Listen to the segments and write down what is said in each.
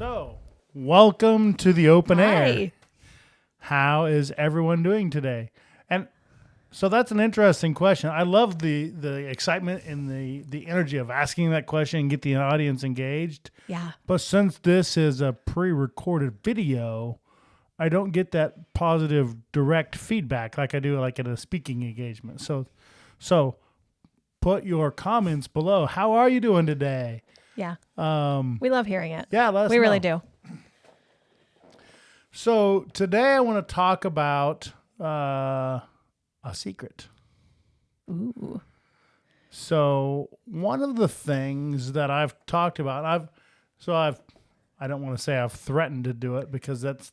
So, welcome to the open Hi. air. How is everyone doing today? And so that's an interesting question. I love the excitement and the energy of asking that question and get the audience engaged. Yeah. But since this is a pre-recorded video, I don't get that positive direct feedback like I do like at a speaking engagement. So put your comments below. How are you doing today? Yeah. We love hearing it. Yeah, let us We know. really do. So today I want to talk about a secret. Ooh. So one of the things that I've talked about, I don't want to say I've threatened to do it because that's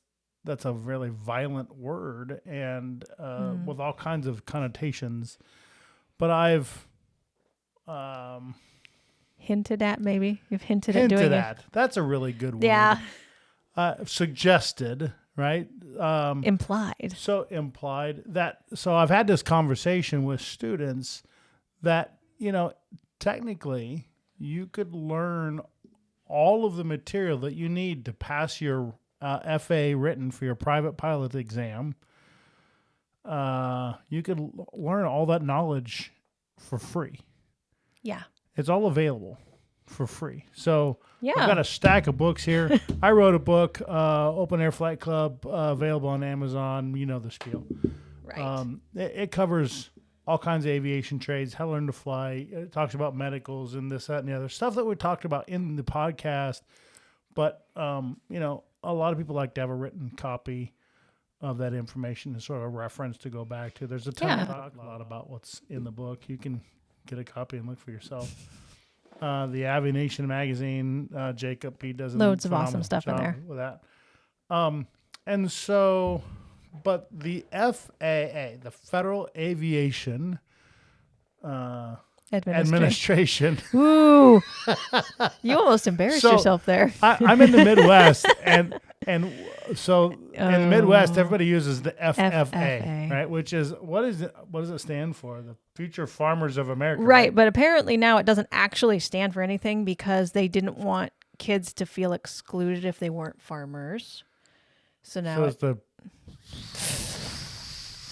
a really violent word and with all kinds of connotations. But I've Hinted at, maybe. You've hinted at doing it. That's a really good word. Yeah. Suggested, right? Implied. So implied that. So I've had this conversation with students that, technically you could learn all of the material that you need to pass your FAA written for your private pilot exam. You could learn all that knowledge for free. Yeah. It's all available for free. So Yeah. I've got a stack of books here. I wrote a book, Open Air Flight Club, available on Amazon. You know the spiel. Right. It covers all kinds of aviation trades, how to learn to fly. It talks about medicals and this, that, and the other stuff that we talked about in the podcast. But, a lot of people like to have a written copy of that information as sort of a reference to go back to. There's a ton of talk a lot about what's in the book. You can get a copy and look for yourself. The Aviation Magazine, Jacob, he does loads of awesome stuff in there with that. And so, but the FAA, the Federal Aviation Administration. Ooh. You almost embarrassed yourself there. I'm in the Midwest, and so in the Midwest, everybody uses the FFA, right? Which is what does it stand for? The Future Farmers of America, Right, but apparently now it doesn't actually stand for anything because they didn't want kids to feel excluded if they weren't farmers. So now it's the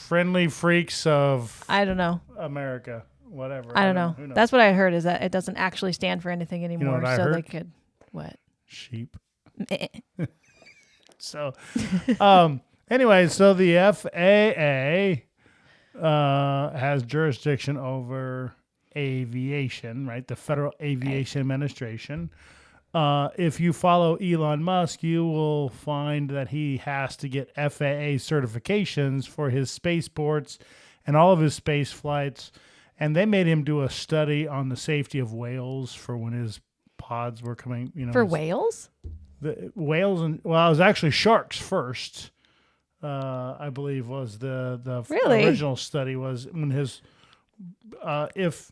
Friendly Freaks of I don't know. America. Whatever. I don't know. That's what I heard is that it doesn't actually stand for anything anymore. You know what I heard? They could Sheep. So, anyway, so the FAA has jurisdiction over aviation, right? The Federal Aviation Administration. If you follow Elon Musk, you will find that he has to get FAA certifications for his spaceports and all of his space flights. And they made him do a study on the safety of whales for when his pods were coming. For whales? The whales it was actually sharks first. I believe was the really? Original study was when his if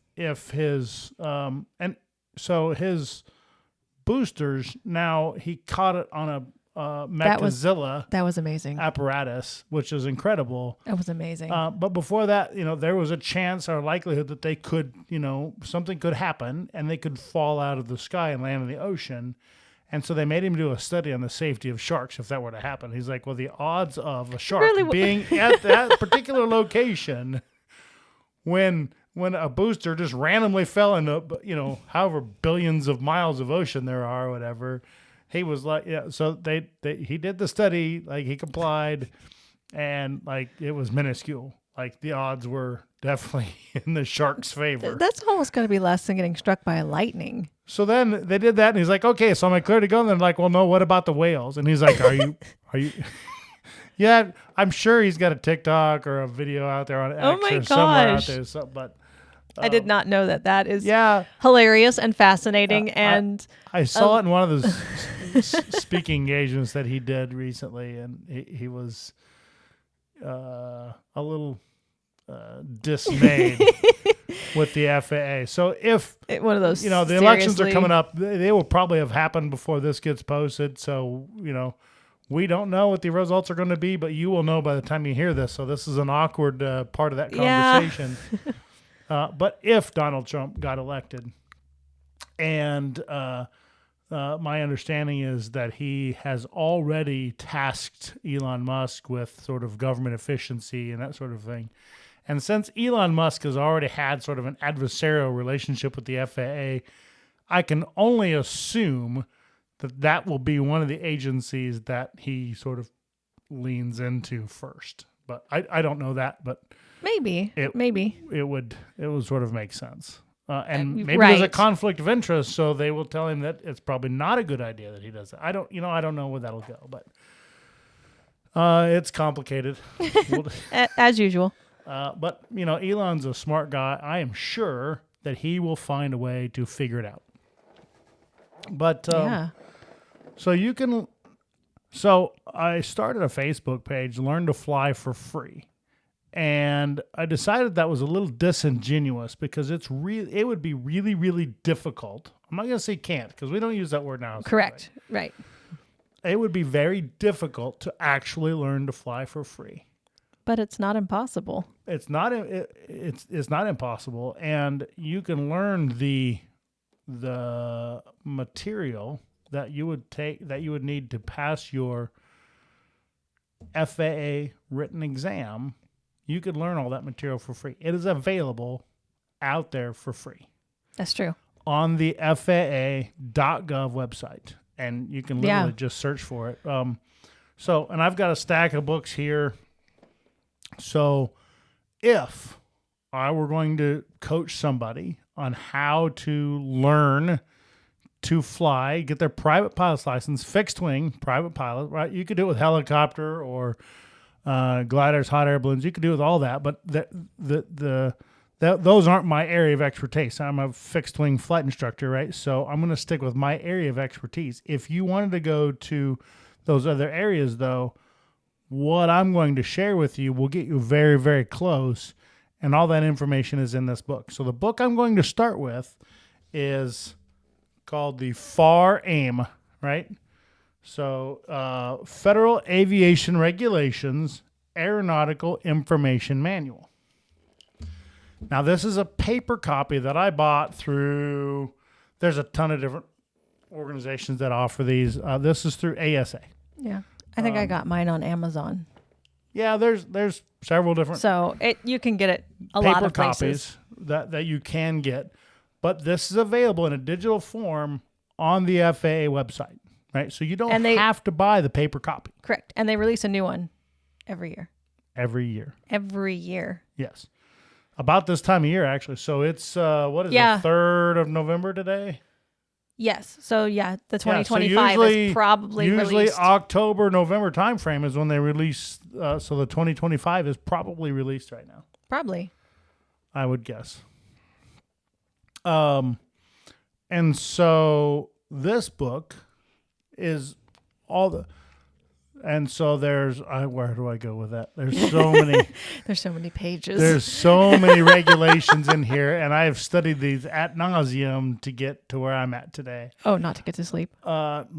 his and so his boosters now he caught it on a Mechazilla that was amazing apparatus, which is incredible. That was amazing. But before that, there was a chance or likelihood that they could, something could happen and they could fall out of the sky and land in the ocean. And so they made him do a study on the safety of sharks if that were to happen. He's like, well, the odds of a shark being at that particular location when a booster just randomly fell into, however billions of miles of ocean there are or whatever. He was like, yeah, so he did the study, like he complied, and like it was minuscule. Like the odds were definitely in the shark's favor. That's almost going to be less than getting struck by a lightning. So then they did that, and he's like, okay, so am I clear to go? And they're like, well, no, what about the whales? And he's like, are you? Yeah, I'm sure he's got a TikTok or a video out there on X or somewhere out there. So, but I did not know that is hilarious and fascinating. And I saw it in one of those speaking engagements that he did recently, and he was a little dismayed with the FAA. So if one of those, the elections are coming up, they will probably have happened before this gets posted. So, we don't know what the results are going to be, but you will know by the time you hear this. So this is an awkward part of that conversation. But if Donald Trump got elected and my understanding is that he has already tasked Elon Musk with sort of government efficiency and that sort of thing. And since Elon Musk has already had sort of an adversarial relationship with the FAA, I can only assume that that will be one of the agencies that he sort of leans into first. But I don't know that, but Maybe. it would sort of make sense. And maybe right. there's a conflict of interest, so they will tell him that it's probably not a good idea that he does it. I don't know where that'll go, but it's complicated. As usual. But Elon's a smart guy. I am sure that he will find a way to figure it out. But so I started a Facebook page, Learn to Fly for Free. And I decided that was a little disingenuous because it would be really, really difficult. I'm not going to say can't because we don't use that word now. Correct. Right. It would be very difficult to actually learn to fly for free. But it's not impossible. It's not impossible, and you can learn the material that you would need to pass your FAA written exam. You could learn all that material for free. It is available out there for free. That's true. On the FAA.gov website. And you can literally just search for it. And I've got a stack of books here. So if I were going to coach somebody on how to learn to fly, get their private pilot's license, fixed wing, private pilot, right? You could do it with helicopter or gliders, hot air balloons. You could do it with all that, but those aren't my area of expertise. I'm a fixed wing flight instructor, right? So I'm going to stick with my area of expertise. If you wanted to go to those other areas, though, what I'm going to share with you will get you very, very close, and all that information is in this book. So the book I'm going to start with is called the FAR AIM, right? So, Federal Aviation Regulations Aeronautical Information Manual. Now, this is a paper copy that I bought through, there's a ton of different organizations that offer these. This is through ASA. Yeah. I think I got mine on Amazon. Yeah, there's several different So you can get it a lot paper of places. copies that you can get. But this is available in a digital form on the FAA website. Right, so you don't have to buy the paper copy. Correct, and they release a new one every year. Every year. Yes, about this time of year, actually. So it's what is it, 3rd of November today? Yes. So the 2025 is probably usually released. October, November timeframe is when they release. So the 2025 is probably released right now. Probably. I would guess. And so this book is all the, and so there's, where do I go with that? There's so many. There's so many pages. There's so many regulations in here, and I have studied these ad nauseum to get to where I'm at today. Oh, not to get to sleep. Well,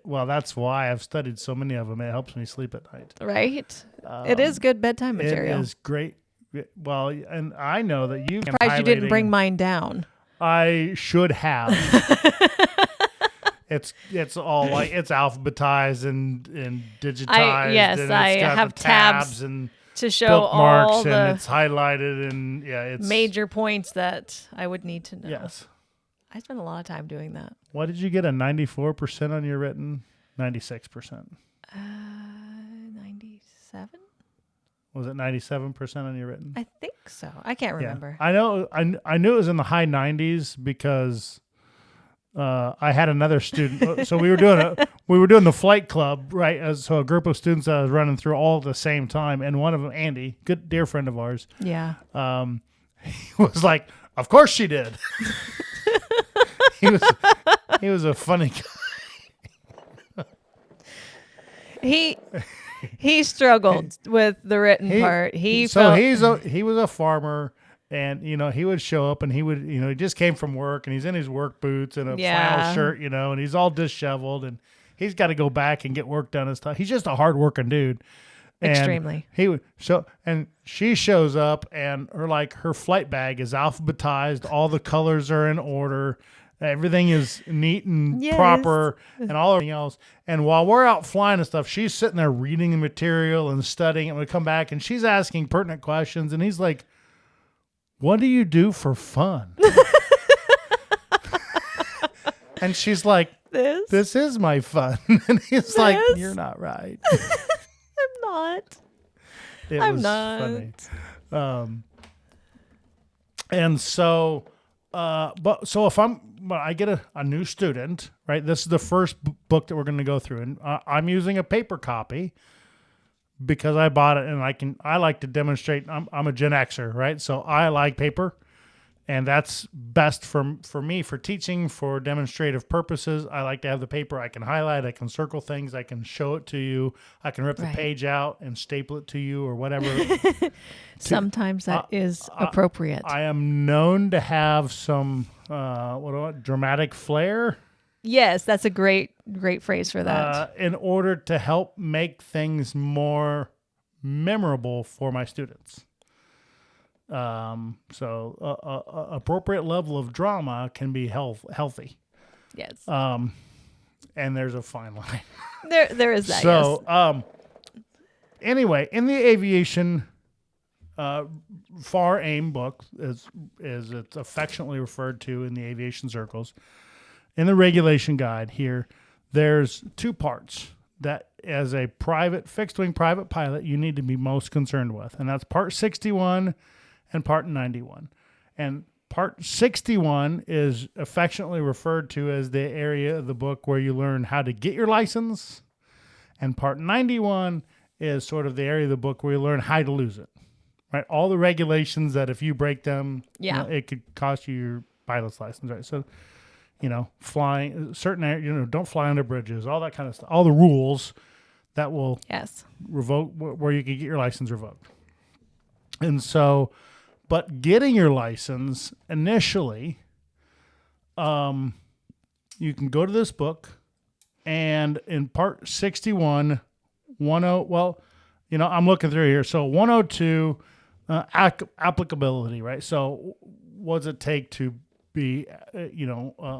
that's why I've studied so many of them. It helps me sleep at night. Right. It is good bedtime material. It is great. Well, and I know that you. I'm surprised you didn't bring mine down. I should have. It's all like it's alphabetized and digitized. I have tabs and to show bookmarks all the and it's highlighted and it's major points that I would need to know. Yes. I spent a lot of time doing that. What did you get? A 94% on your written? 96%. 97? Was it 97% on your written? I think so. I can't remember. I know. I knew it was in the high 90s because I had another student. So we were doing the flight club, right? So a group of students that I was running through all at the same time, and one of them, Andy, good dear friend of ours. Yeah. He was like, "Of course she did." He was a funny guy. He struggled with the written part. He was a farmer, and he would show up and he would he just came from work and he's in his work boots and a flannel shirt, and he's all disheveled and he's got to go back and get work done and stuff. He's just a hardworking dude. And extremely. And she shows up and her flight bag is alphabetized, all the colors are in order. Everything is neat and Yes. proper and all everything else. And while we're out flying and stuff, she's sitting there reading the material and studying. And we come back and she's asking pertinent questions. And he's like, what do you do for fun? And she's like, this is my fun. And he's like, you're not right. I'm not. I'm not. Funny. And so, so if I get a new student, right? This is the first book that we're going to go through, and I'm using a paper copy because I bought it, and I like to demonstrate. I'm a Gen Xer, right? So I like paper, and that's best for me for teaching, for demonstrative purposes. I like to have the paper. I can highlight, I can circle things, I can show it to you, I can rip the page out and staple it to you or whatever. Sometimes that is appropriate. I am known to have some dramatic flair. Yes, that's a great phrase for that. In order to help make things more memorable for my students. So appropriate level of drama can be healthy. Yes. And there's a fine line. There is that. So, yes. Anyway, in the aviation FAR AIM book, as it's affectionately referred to in the aviation circles, in the regulation guide here, there's two parts that as a fixed wing private pilot, you need to be most concerned with. And that's part 61 and part 91. And part 61 is affectionately referred to as the area of the book where you learn how to get your license. And part 91 is sort of the area of the book where you learn how to lose it. Right? All the regulations that if you break them, it could cost you your pilot's license, right? So, flying certain don't fly under bridges, all that kind of stuff, all the rules that will revoke where you can get your license revoked. And so, but getting your license initially, you can go to this book, and in part 61, I'm looking through here. So 102, applicability, right? So what does it take to be,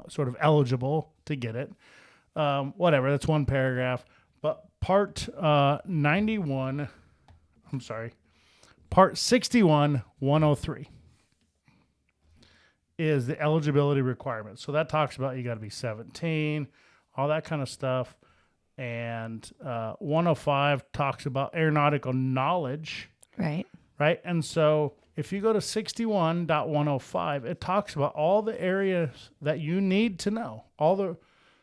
sort of eligible to get it? Whatever, that's one paragraph. But part 61, 103 is the eligibility requirements. So that talks about you got to be 17, all that kind of stuff. And 105 talks about aeronautical knowledge. Right. Right. And so if you go to 61.105, it talks about all the areas that you need to know.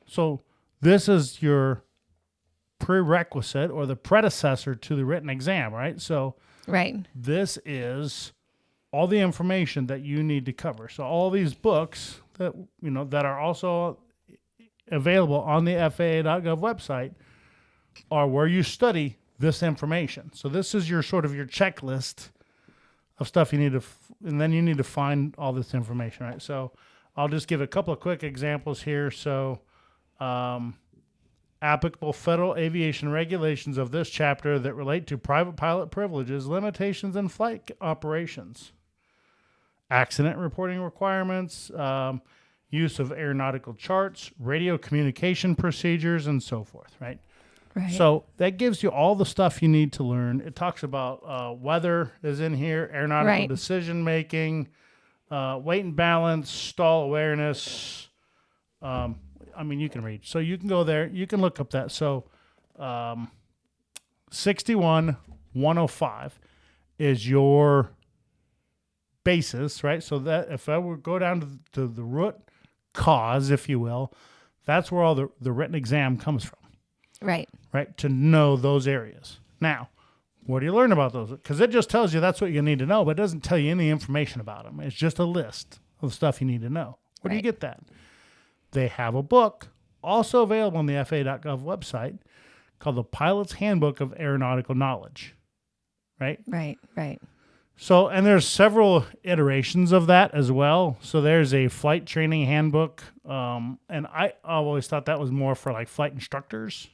So this is your prerequisite or the predecessor to the written exam, right? So this is all the information that you need to cover. So all these books that that are also available on the FAA.gov website are where you study this information. So this is your sort of your checklist of stuff you need to, and then you need to find all this information, right? So I'll just give a couple of quick examples here. So applicable federal aviation regulations of this chapter that relate to private pilot privileges, limitations, and flight operations. Accident reporting requirements, use of aeronautical charts, radio communication procedures, and so forth, right? Right. So that gives you all the stuff you need to learn. It talks about weather is in here, aeronautical decision making, weight and balance, stall awareness. You can read. So you can go there. You can look up that. So 61.105 is your basis, right? So that if I would go down to the root cause, if you will, that's where all the written exam comes from. Right. Right. To know those areas. Now, what do you learn about those? Because it just tells you that's what you need to know, but it doesn't tell you any information about them. It's just a list of stuff you need to know. Where do you get that? They have a book also available on the FAA.gov website called the Pilot's Handbook of Aeronautical Knowledge. Right? Right. So, and there's several iterations of that as well. So there's a flight training handbook. And I always thought that was more for like flight instructors,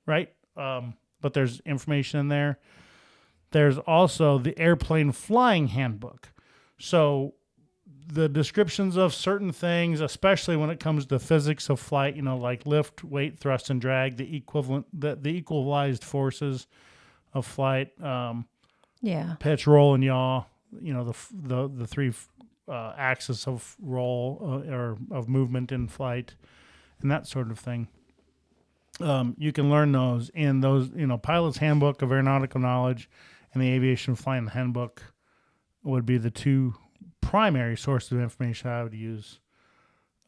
right? But there's information in there. There's also the airplane flying handbook. So the descriptions of certain things, especially when it comes to physics of flight, like lift, weight, thrust, and drag, the equalized forces of flight, pitch, roll, and yaw, the three axis of roll or of movement in flight, and that sort of thing. You can learn those in those, Pilot's Handbook of Aeronautical Knowledge and the Aviation Flying Handbook would be the two primary sources of information I would use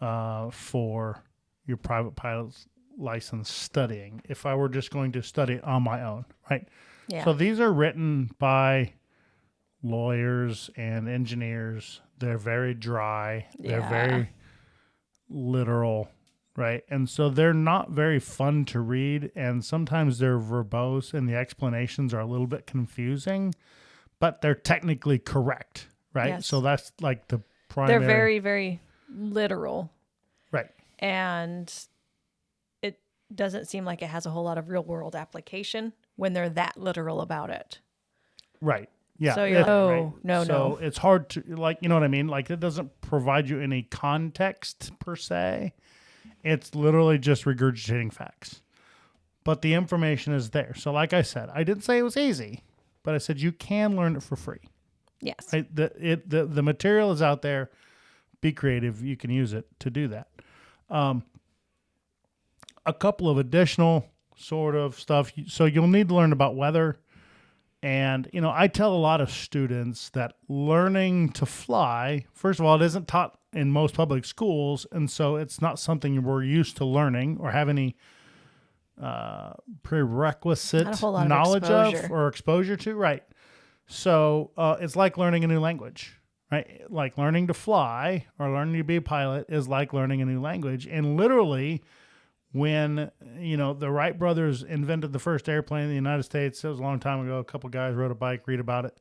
for your private pilot's license studying if I were just going to study on my own, right? Yeah. So these are written by lawyers and engineers. They're very dry. They're very literal, right? And so they're not very fun to read, and sometimes they're verbose and the explanations are a little bit confusing, but they're technically correct, right? Yes. So that's like the primary. They're very, very literal. Right. And it doesn't seem like it has a whole lot of real world application when they're that literal about it. Right. Yeah. So you're right. no. So it's hard to, you know what I mean? Like, it doesn't provide you any context per se. It's literally just regurgitating facts. But the information is there. So like I said, I didn't say it was easy, but I said you can learn it for free. Yes. Right? The material is out there. Be creative. You can use it to do that. A couple of additional sort of stuff. So you'll need to learn about weather. And, I tell a lot of students that learning to fly, first of all, it isn't taught in most public schools. And so it's not something we're used to learning or have any prerequisite knowledge of or exposure to. Right. So it's like learning a new language, right? Like learning to fly or learning to be a pilot is like learning a new language. And literally, when, the Wright brothers invented the first airplane in the United States, it was a long time ago. A couple guys rode a bike, read about it.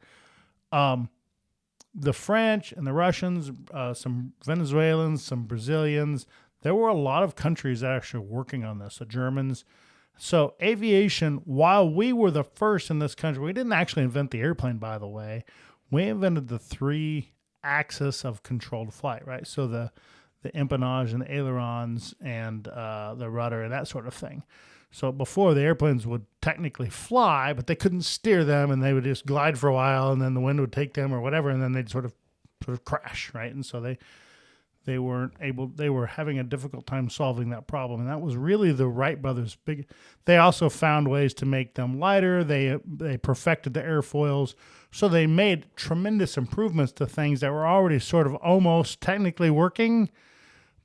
The French and the Russians, some Venezuelans, some Brazilians, there were a lot of countries that actually were working on this, the Germans. So aviation, while we were the first in this country, we didn't actually invent the airplane, by the way. We invented the three axis of controlled flight, right? So the empennage and the ailerons and the rudder and that sort of thing. So before, the airplanes would technically fly, but they couldn't steer them, and they would just glide for a while, and then the wind would take them or whatever, and then they'd sort of crash, right? And so they weren't able. They were having a difficult time solving that problem, and that was really the Wright brothers' big. They also found ways to make them lighter. They perfected the airfoils, so they made tremendous improvements to things that were already sort of almost technically working.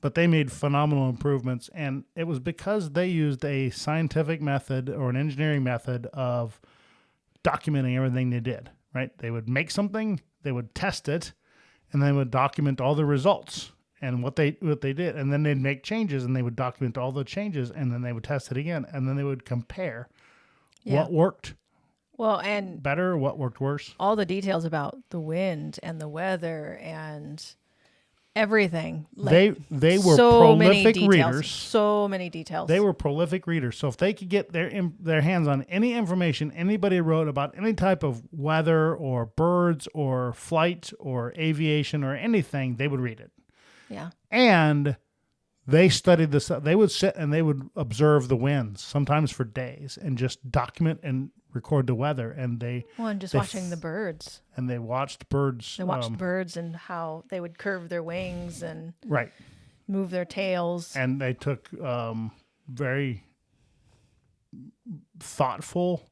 But they made phenomenal improvements, and it was because they used a scientific method or an engineering method of documenting everything they did, right? They would make something, they would test it, and they would document all the results and what they did. And then they'd make changes, and they would document all the changes, and then they would test it again, and then they would compare what worked and better, what worked worse. All the details about the wind and the weather and everything. Like, they were prolific readers. So many details. They were prolific readers. So if they could get their hands on any information anybody wrote about any type of weather or birds or flight or aviation or anything, they would read it. Yeah. And they studied this. They would sit and they would observe the winds, sometimes for days, and just document and record the weather. And watching the birds. And they watched birds. They watched birds and how they would curve their wings and move their tails. And they took very thoughtful,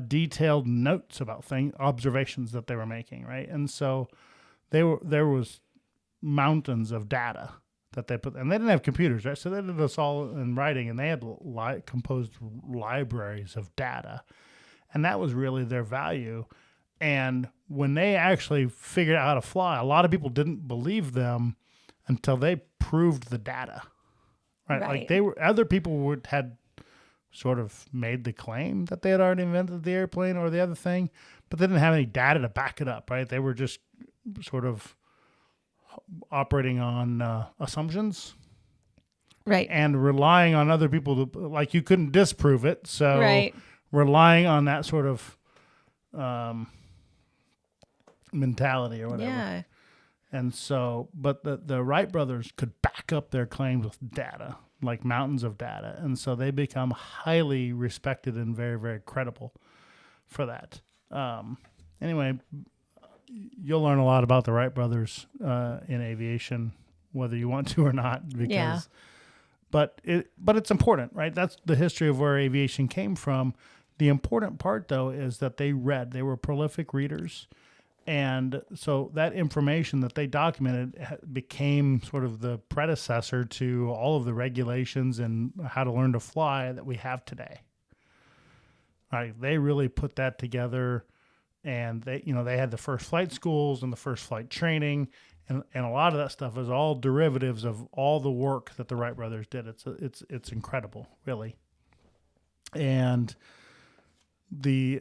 detailed notes about observations that they were making, right? And so there was mountains of data that they put, and they didn't have computers, right? So they did this all in writing, and they had composed libraries of data, and that was really their value. And when they actually figured out how to fly, a lot of people didn't believe them until they proved the data, right? Like other people had sort of made the claim that they had already invented the airplane or the other thing, but they didn't have any data to back it up, right? They were just sort of operating on assumptions, right, and relying on other people to, like, you couldn't disprove it, so relying on that sort of mentality or whatever. And so, but the Wright brothers could back up their claims with data, like mountains of data. And so they become highly respected and very, very credible for that. Anyway, you'll learn a lot about the Wright brothers in aviation, whether you want to or not, because, but it's important, right? That's the history of where aviation came from. The important part, though, is that they were prolific readers. And so that information that they documented became sort of the predecessor to all of the regulations and how to learn to fly that we have today. Right? They really put that together, and they had the first flight schools and the first flight training, and a lot of that stuff is all derivatives of all the work that the Wright brothers did. It's incredible, really. And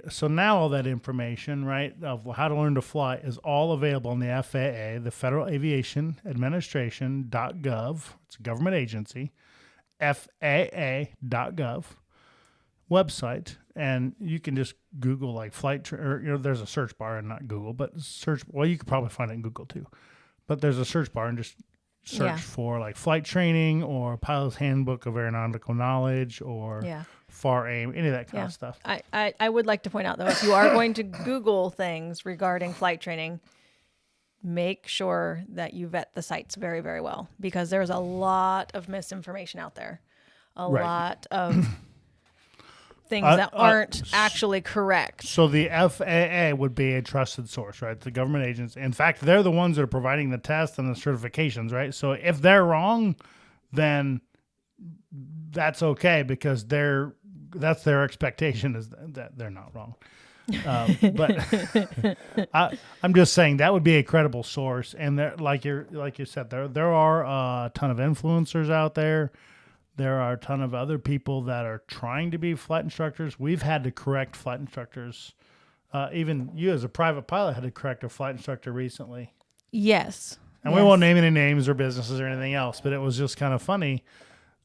so now all that information, right, of how to learn to fly is all available on the FAA, the Federal Aviation Administration.gov. It's a government agency, FAA.gov website. And you can just Google like there's a search bar and not Google, but you could probably find it in Google too. But there's a search bar and just search for like flight training or pilot's handbook of aeronautical knowledge or FAR aim, any of that kind of stuff. I would like to point out, though, if you are going to Google things regarding flight training, make sure that you vet the sites very, very well, because there's a lot of misinformation out there. A lot of things that aren't actually correct. So the FAA would be a trusted source, right? The government agency. In fact, they're the ones that are providing the tests and the certifications, right? So if they're wrong, then that's okay, because that's their expectation, is that they're not wrong. But I'm just saying that would be a credible source. And there, like you said, there are a ton of influencers out there. There are a ton of other people that are trying to be flight instructors. We've had to correct flight instructors. Even you as a private pilot had to correct a flight instructor recently. Yes. And we won't name any names or businesses or anything else, but it was just kind of funny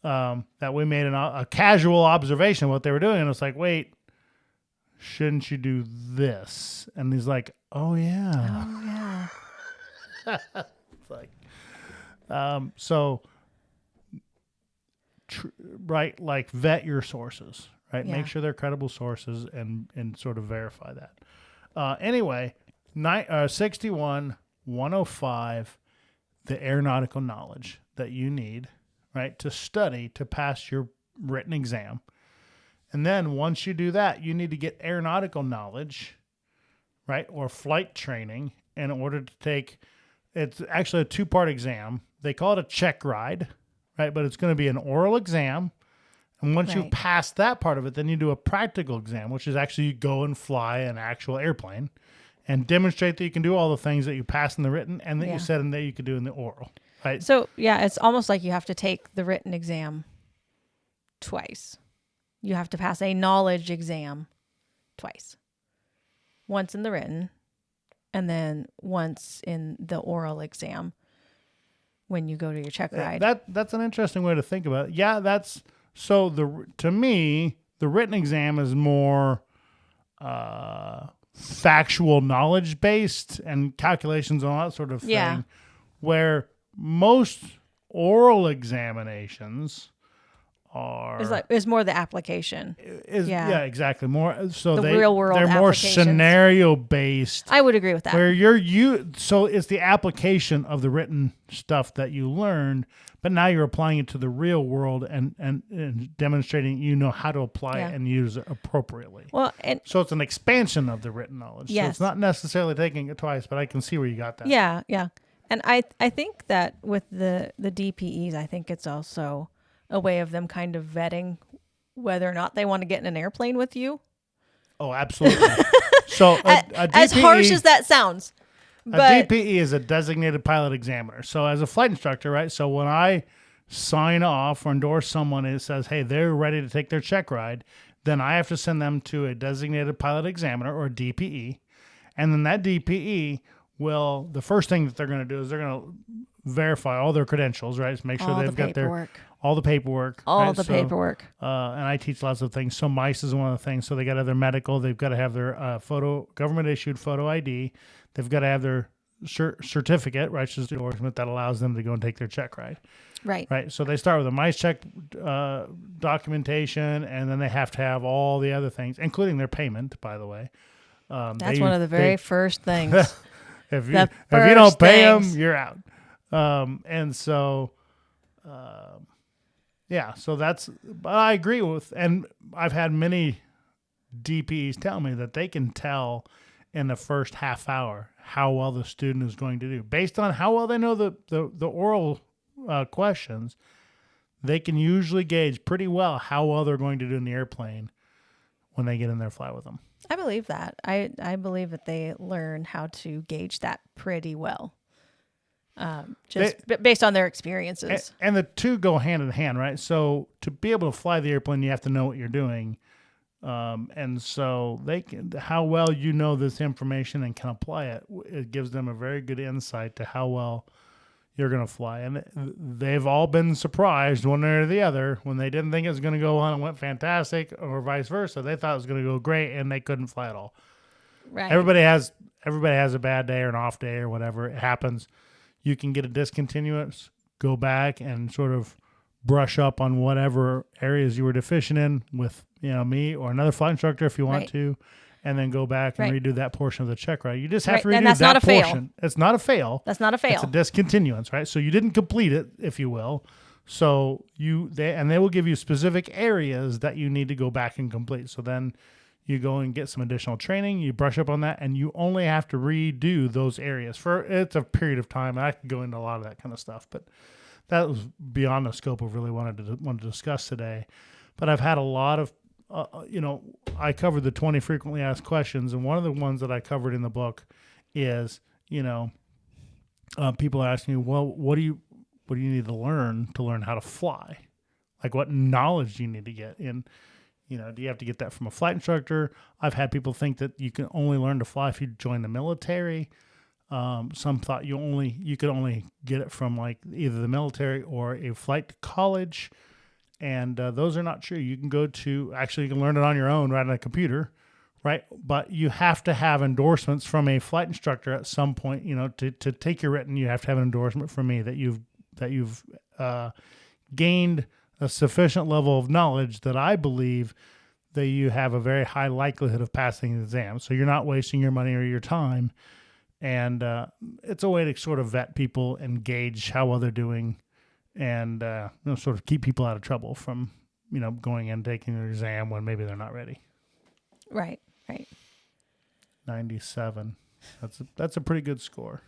that we made a casual observation of what they were doing. And it's like, wait, shouldn't you do this? And he's like, oh, yeah. It's like, right, like vet your sources, right? Make sure they're credible sources and sort of verify that. Anyway, 61-105, the aeronautical knowledge that you need, right, to study to pass your written exam. And then once you do that, you need to get aeronautical knowledge, right, or flight training in order to take, it's actually a 2-part exam. They call it a check ride, right, but it's going to be an oral exam. And once you pass that part of it, then you do a practical exam, which is actually you go and fly an actual airplane and demonstrate that you can do all the things that you pass in the written and that you said and that you could do in the oral. Right. So, it's almost like you have to take the written exam twice. You have to pass a knowledge exam twice. Once in the written, and then once in the oral exam when you go to your check ride. That's an interesting way to think about it. Yeah, to me, the written exam is more factual knowledge based and calculations and all that sort of thing, where most oral examinations is more the application. Exactly. More so the real world. They're more scenario based. I would agree with that. Where so it's the application of the written stuff that you learned, but now you're applying it to the real world and demonstrating how to apply it and use it appropriately. Well, so it's an expansion of the written knowledge. Yes. So it's not necessarily taking it twice, but I can see where you got that. Yeah. And I think that with the DPEs, I think it's also a way of them kind of vetting whether or not they want to get in an airplane with you. Oh, absolutely. So a DPE, as harsh as that sounds. But a DPE is a designated pilot examiner. So as a flight instructor, right? So when I sign off or endorse someone and it says, hey, they're ready to take their check ride, then I have to send them to a designated pilot examiner or a DPE. And then that DPE will, the first thing that they're going to do is they're going to verify all their credentials, right? So make sure they've got all the paperwork. And I teach lots of things. So MICE is one of the things. So they got to have their medical. They've got to have their government issued photo ID. They've got to have their certificate, right, which is the endorsement that allows them to go and take their check ride. Right. Right. So they start with a MICE check documentation, and then they have to have all the other things, including their payment, by the way. That's one of the very first things. if you don't pay them, you're out. And so, so that's, but I agree with, and I've had many DPs tell me that they can tell in the first half hour how well the student is going to do. Based on how well they know the oral questions, they can usually gauge pretty well how well they're going to do in the airplane when they get in there and fly with them. I believe that. I believe that they learn how to gauge that pretty well. Based on their experiences. And the two go hand in hand, right? So to be able to fly the airplane, you have to know what you're doing. And so how well you know this information and can apply it, it gives them a very good insight to how well you're going to fly. And they've all been surprised one way or the other when they didn't think it was going to go on and went fantastic, or vice versa. They thought it was going to go great and they couldn't fly at all. Right. Everybody has a bad day or an off day or whatever. It happens. You can get a discontinuous, go back and sort of brush up on whatever areas you were deficient in with, me or another flight instructor if you want to, and then go back and redo that portion of the check, right? You just have to redo that's that not a portion. fail. It's not a fail. That's not a fail. It's a discontinuance, right? So you didn't complete it, if you will. So they will give you specific areas that you need to go back and complete. So then you go and get some additional training, you brush up on that, and you only have to redo those areas it's a period of time. And I could go into a lot of that kind of stuff, but that was beyond the scope of really wanted to discuss today. But I've had a lot of, I covered the 20 frequently asked questions, and one of the ones that I covered in the book is, people asking me, well, what do you need to learn how to fly? Like, what knowledge do you need to get in? Do you have to get that from a flight instructor? I've had people think that you can only learn to fly if you join the military. Some thought you could only get it from like either the military or a flight college. And those are not true. You can you can learn it on your own right on a computer, right? But you have to have endorsements from a flight instructor at some point, to take your written. You have to have an endorsement from me that you've gained a sufficient level of knowledge that I believe that you have a very high likelihood of passing the exam. So you're not wasting your money or your time. And it's a way to sort of vet people and gauge how well they're doing, and sort of keep people out of trouble from, going and taking their exam when maybe they're not ready. Right. 97. That's a pretty good score.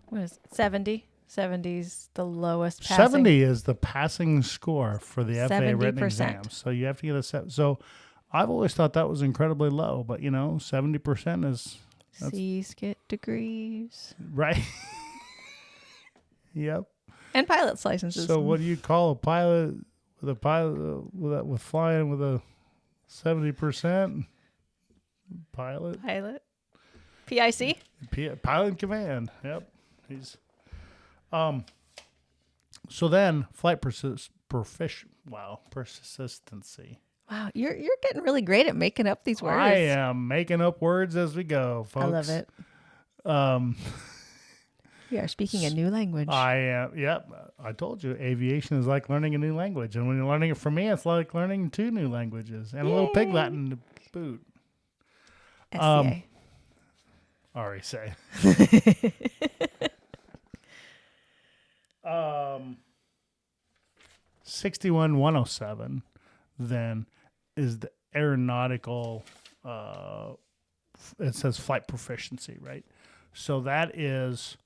What is it, 70? 70's the lowest passing. 70 is the passing score for the FAA written 70%. exam. So you have to get a 7. So I've always thought that was incredibly low, but 70% is... C's get degrees. Right. Yep. And pilot's licenses. So what do you call a pilot with flying with a 70%? Pilot. PIC? Pilot in command. Yep. He's so then flight persistency. Wow, you're getting really great at making up these words. I am making up words as we go, folks. I love it. We are speaking a new language. I am. Yep. I told you, aviation is like learning a new language, and when you're learning it from me, it's like learning 2 new languages and a little pig Latin to boot. SCA. Already say. 61107 then is the aeronautical. It says flight proficiency, right? So that is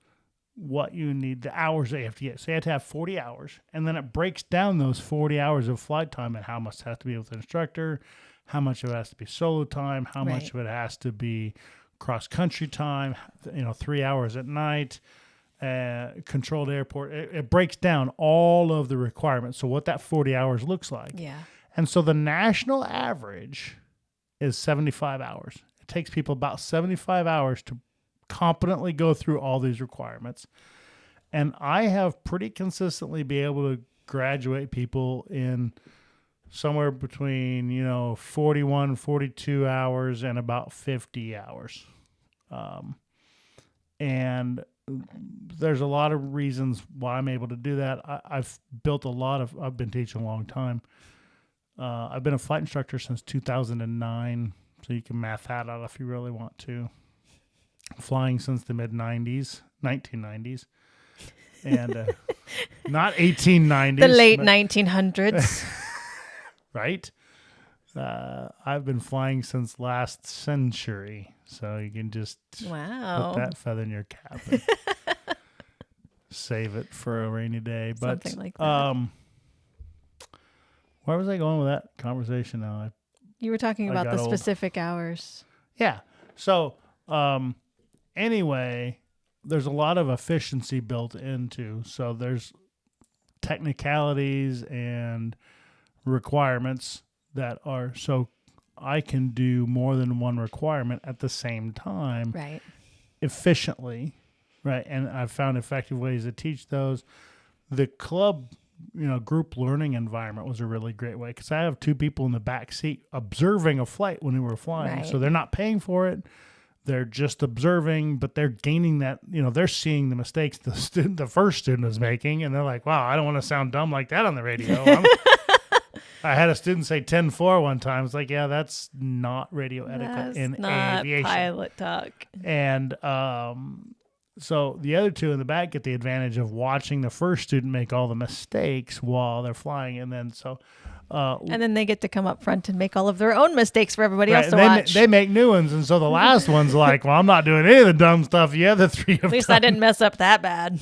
what you need, the hours they have to get. So you have to have 40 hours, and then it breaks down those 40 hours of flight time and how much has to be with an instructor, how much of it has to be solo time, how much of it has to be cross-country time, 3 hours at night, controlled airport. It breaks down all of the requirements. So what that 40 hours looks like. Yeah. And so the national average is 75 hours. It takes people about 75 hours to competently go through all these requirements. And I have pretty consistently been able to graduate people in somewhere between, 41, 42 hours and about 50 hours. And there's a lot of reasons why I'm able to do that. I've been teaching a long time. I've been a flight instructor since 2009, so you can math that out if you really want to. Flying since the mid-90s, 1990s. And not 1890s. The late 1900s. Right? I've been flying since last century, so you can just put that feather in your cap and save it for a rainy day. But something like that. Where was I going with that conversation now? You were talking about the specific hours. Yeah. So anyway, there's a lot of efficiency built into. So there's technicalities and requirements that are so I can do more than one requirement at the same time, right? Efficiently, right? And I've found effective ways to teach those. The club, group learning environment was a really great way because I have two people in the back seat observing a flight when we were flying, right. So they're not paying for it. They're just observing, but they're gaining that, they're seeing the mistakes the first student is making, and they're like, wow, I don't want to sound dumb like that on the radio. I had a student say 10-4 one time. It's like, yeah, that's not radio etiquette in aviation. Pilot talk. And so the other two in the back get the advantage of watching the first student make all the mistakes while they're flying. And then and then they get to come up front and make all of their own mistakes for everybody else to watch. They make new ones. And so the last one's like, well, I'm not doing any of the dumb stuff the other three have done. At least I didn't mess up that bad.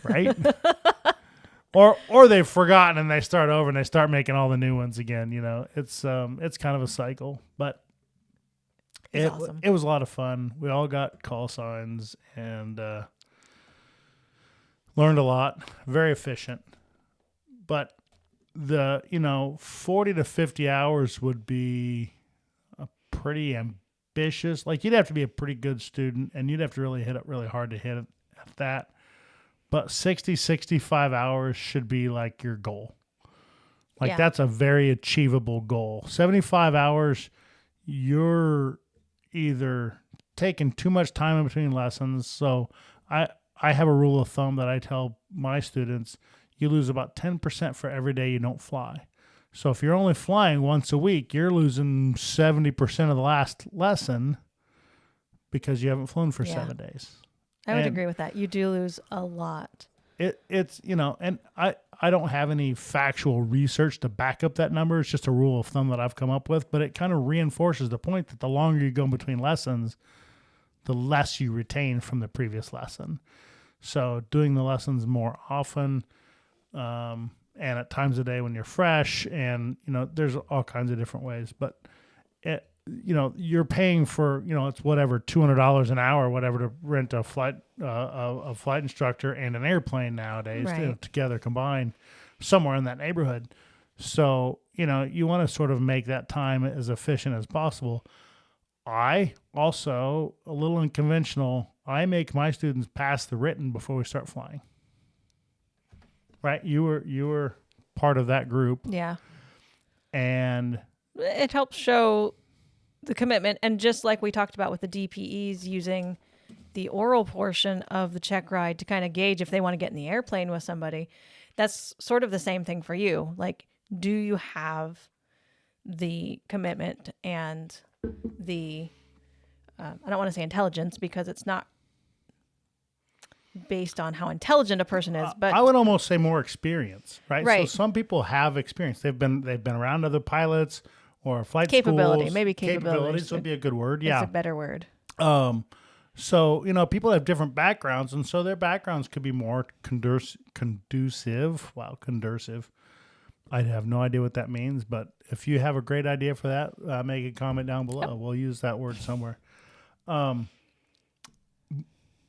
Right? Or they've forgotten and they start over and they start making all the new ones again. It's kind of a cycle, but awesome. It was a lot of fun. We all got call signs and learned a lot. Very efficient, but the 40 to 50 hours would be a pretty ambitious. Like you'd have to be a pretty good student and you'd have to really hit it really hard to hit it at that. But 60, 65 hours should be like your goal. Like that's a very achievable goal. 75 hours, you're either taking too much time in between lessons. So I have a rule of thumb that I tell my students, you lose about 10% for every day you don't fly. So if you're only flying once a week, you're losing 70% of the last lesson because you haven't flown for 7 days. I would agree with that. You do lose a lot. It's and I don't have any factual research to back up that number. It's just a rule of thumb that I've come up with, but it kind of reinforces the point that the longer you go between lessons, the less you retain from the previous lesson. So doing the lessons more often, and at times of day when you're fresh, and there's all kinds of different ways, but you're paying for, it's whatever, $200 an hour, whatever, to rent a flight instructor and an airplane nowadays, right. Together combined, somewhere in that neighborhood. So, you want to sort of make that time as efficient as possible. I also, a little unconventional, I make my students pass the written before we start flying. Right? You were part of that group. Yeah. And it helps show the commitment, and just like we talked about with the DPEs, using the oral portion of the check ride to kind of gauge if they want to get in the airplane with somebody, that's sort of the same thing for you. Like, do you have the commitment and the, I don't want to say intelligence because it's not based on how intelligent a person is, but I would almost say more experience, right? Right. So some people have experience. They've been around other pilots or flight capability, schools. maybe capabilities would be a good word. It's Yeah. a better word. So, people have different backgrounds, and so their backgrounds could be more conducive. Wow, conducive. I have no idea what that means, but if you have a great idea for that, make a comment down below. Yep. We'll use that word somewhere.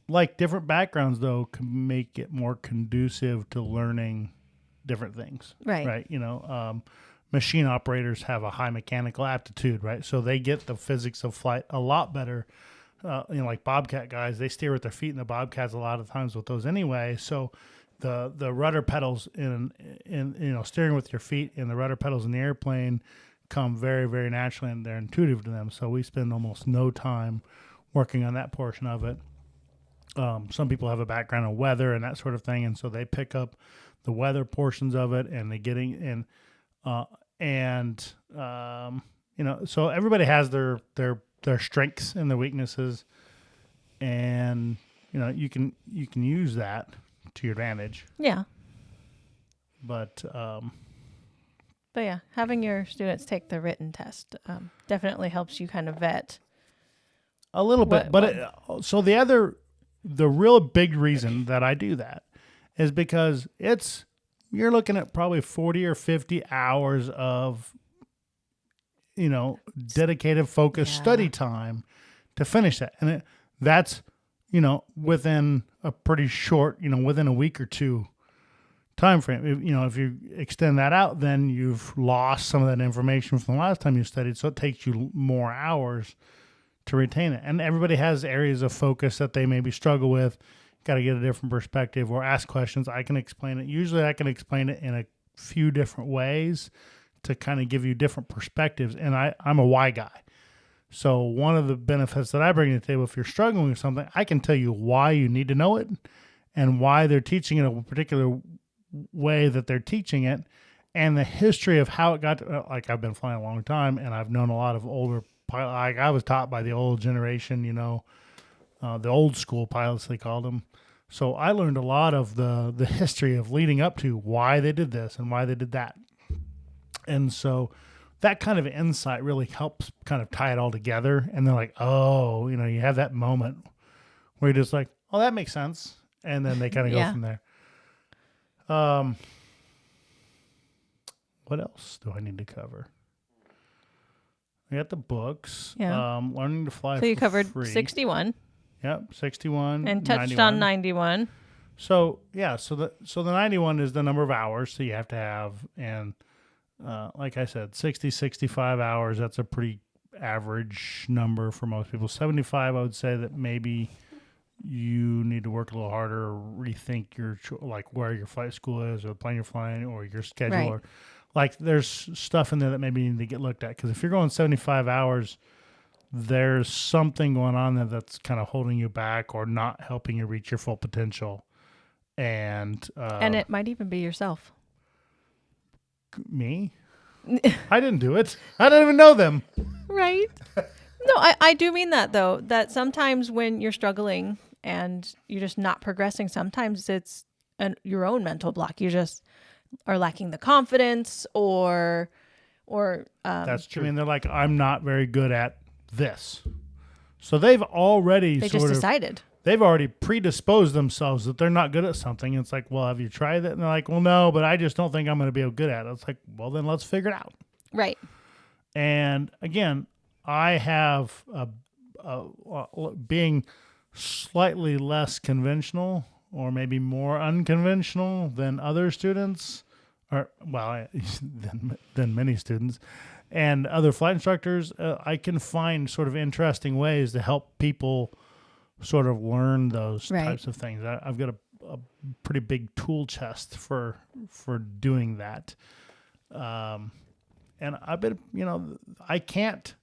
Like different backgrounds, though, can make it more conducive to learning different things. Right. Right. Machine operators have a high mechanical aptitude, right? So they get the physics of flight a lot better. Like Bobcat guys, they steer with their feet in the Bobcats a lot of times with those anyway. So the rudder pedals in steering with your feet and the rudder pedals in the airplane come very, very naturally, and they're intuitive to them. So we spend almost no time working on that portion of it. Some people have a background in weather and that sort of thing, and so they pick up the weather portions of it, and they getting in, so everybody has their strengths and their weaknesses, and you can use that to your advantage. Yeah. But yeah, having your students take the written test definitely helps you kind of vet a little bit. So the real big reason that I do that is because you're looking at probably 40 or 50 hours of, dedicated, focused study time to finish that. And that's, within a pretty short, within a week or two time frame. If you extend that out, then you've lost some of that information from the last time you studied. So it takes you more hours to retain it. And everybody has areas of focus that they maybe struggle with. Got to get a different perspective or ask questions. I can explain it. Usually I can explain it in a few different ways to kind of give you different perspectives. And I'm a why guy. So one of the benefits that I bring to the table, if you're struggling with something, I can tell you why you need to know it and why they're teaching it a particular way that they're teaching it, and the history of how it got to, like, I've been flying a long time, and I've known a lot of older pilots. Like, I was taught by the old generation, the old school pilots, they called them. So I learned a lot of the history of leading up to why they did this and why they did that. And so that kind of insight really helps kind of tie it all together. And they're like, oh, you have that moment where you're just like, oh, that makes sense. And then they kind of go from there. What else do I need to cover? I got the books. Yeah. Learning to fly. So you covered free. 61. Yep, 61. And touched 91. on 91. So yeah, so the 91 is the number of hours that you have to have, and like I said, 60, 65 hours. That's a pretty average number for most people. 75, I would say that maybe you need to work a little harder, or rethink like where your flight school is, or the plane you're flying, or your schedule, Right. or like there's stuff in there that maybe you need to get looked at. Because if you're going 75 hours, there's something going on there that's kind of holding you back or not helping you reach your full potential. And it might even be yourself. Me? I didn't do it. I don't even know them. Right. No, I do mean that, though, that sometimes when you're struggling and you're just not progressing, sometimes it's your own mental block. You just are lacking the confidence or That's true. I mean, they're like, I'm not very good at this. So they've already decided. They've already predisposed themselves that they're not good at something. It's like, well, have you tried that? And they're like, well, no, but I just don't think I'm going to be good at it. It's like, well, then let's figure it out. Right. And again, I have being slightly less conventional or maybe more unconventional than other students, or than many students and other flight instructors. I can find sort of interesting ways to help people sort of learn those types of things. I've got a pretty big tool chest for doing that. And I bet, I can't.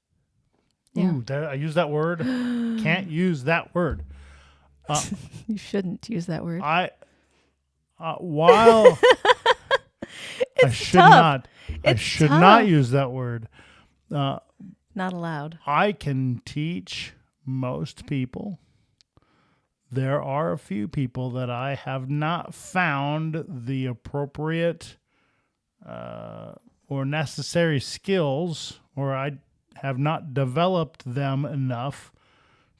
Yeah. I use that word. Can't use that word. You shouldn't use that word. While I should tough. not use that word. Not allowed. I can teach most people. There are a few people that I have not found the appropriate or necessary skills, or I have not developed them enough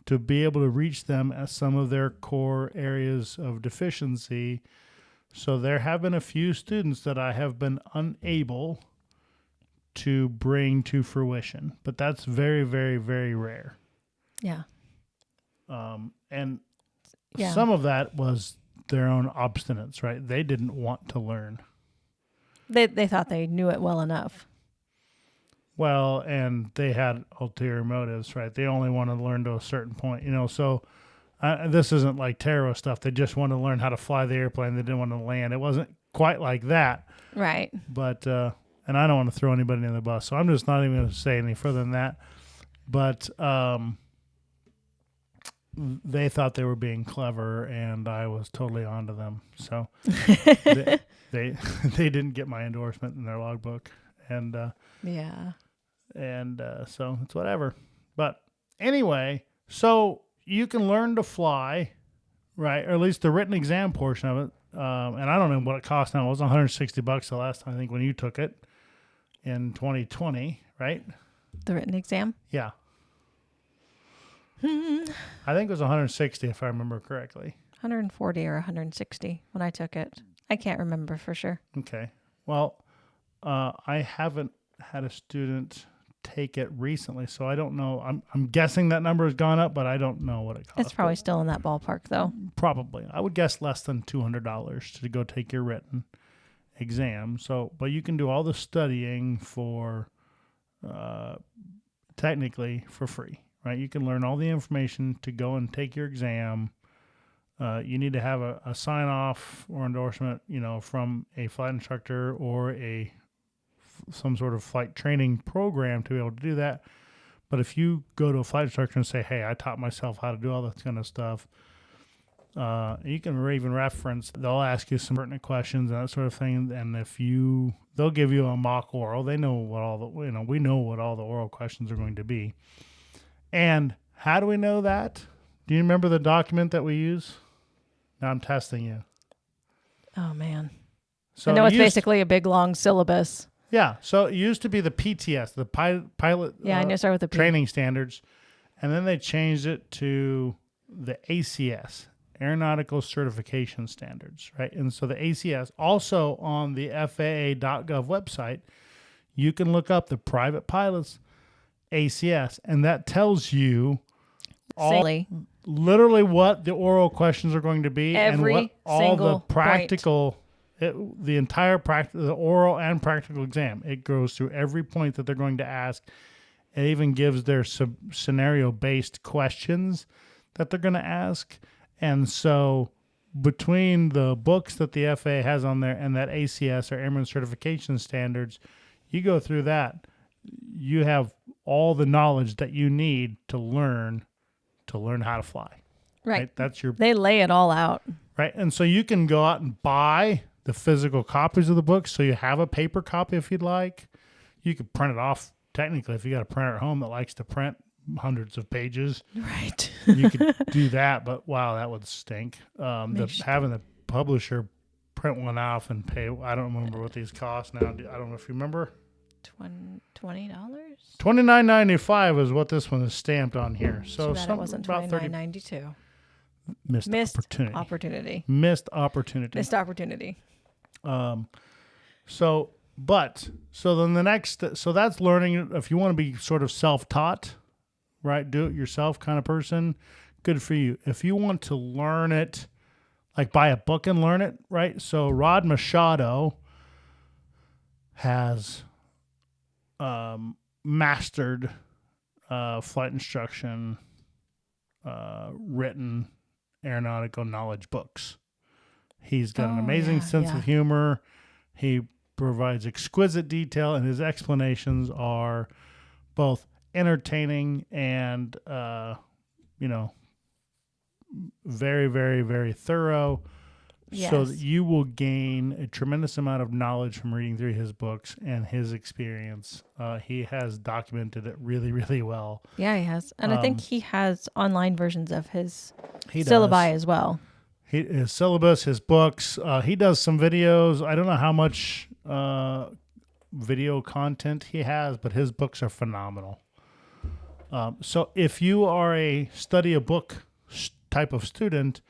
to be able to reach them at some of their core areas of deficiency. So there have been a few students that I have been unable to bring to fruition, but that's very, very, very rare. Yeah. And some of that was their own obstinance, right? They didn't want to learn. They thought they knew it well enough. Well, and they had ulterior motives, right? They only wanted to learn to a certain point, so this isn't like terror stuff. They just wanted to learn how to fly the airplane. They didn't want to land. It wasn't quite like that. Right. But, and I don't want to throw anybody in the bus, so I'm just not even going to say any further than that. But they thought they were being clever, and I was totally onto them. So they didn't get my endorsement in their logbook, and so it's whatever. But anyway, so you can learn to fly, right? Or at least the written exam portion of it. And I don't know what it costs now. It was $160 the last time, I think, when you took it in 2020, right? The written exam? Yeah. I think it was 160 if I remember correctly. 140 or 160 when I took it. I can't remember for sure. Okay. Well, I haven't had a student take it recently, so I don't know. I'm guessing that number has gone up, but I don't know what it costs. It's probably still in that ballpark, though. Probably. I would guess less than $200 to go take your written exam. So, but you can do all the studying for technically for free, right? You can learn all the information to go and take your exam. You need to have a sign off or endorsement, from a flight instructor or some sort of flight training program to be able to do that. But if you go to a flight instructor and say, hey, I taught myself how to do all that kind of stuff, you can even reference, they'll ask you some pertinent questions and that sort of thing. And they'll give you a mock oral. They know what we know what all the oral questions are going to be. And how do we know that? Do you remember the document that we use? Now I'm testing you. Oh, man. So I know it's basically a big, long syllabus. Yeah. So it used to be the PTS, the pilot I know, start with the P. training standards. And then they changed it to the ACS, Aeronautical Certification Standards, right? And so the ACS, also on the FAA.gov website, you can look up the private pilots ACS, and that tells you literally what the oral questions are going to be and what all the practical, the oral and practical exam. It goes through every point that they're going to ask. It even gives their scenario-based questions that they're going to ask. And so between the books that the FAA has on there and that ACS, or Airman Certification Standards, you go through that, you have all the knowledge that you need to learn how to fly. Right. They lay it all out. Right. And so you can go out and buy the physical copies of the books, so you have a paper copy if you'd like. You could print it off. Technically, if you got a printer at home that likes to print hundreds of pages, right, you could do that. But wow, that would stink. Having the publisher print one off and pay. I don't remember what these cost now. I don't know if you remember. $20. $29.95 is what this one is stamped on here. So it wasn't $29.92. Missed opportunity. Missed opportunity. So then the next, so that's learning. If you want to be sort of self-taught, right, do it yourself kind of person, good for you. If you want to learn it, like buy a book and learn it, right? So Rod Machado has mastered flight instruction, written aeronautical knowledge books. He's got an amazing sense of humor. He provides exquisite detail, and his explanations are both entertaining and, very, very, very thorough. Yes. So that you will gain a tremendous amount of knowledge from reading through his books and his experience. He has documented it really, really well. Yeah, he has. And I think he has online versions of his syllabi as well. His syllabus, his books. He does some videos. I don't know how much video content he has, but his books are phenomenal. So if you are a study a book type of student,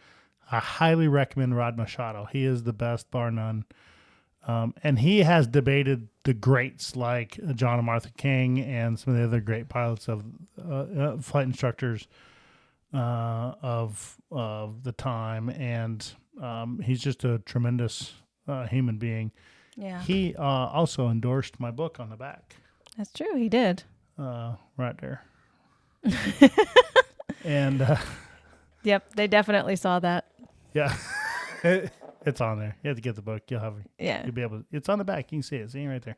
I highly recommend Rod Machado. He is the best, bar none. And he has debated the greats like John and Martha King and some of the other great pilots of flight instructors of the time. And he's just a tremendous human being. Yeah. He also endorsed my book on the back. That's true. He did. Right there. And yep, they definitely saw that. Yeah. It's on there. You have to get the book. You'll be able to, it's on the back. You can see it. See it right there.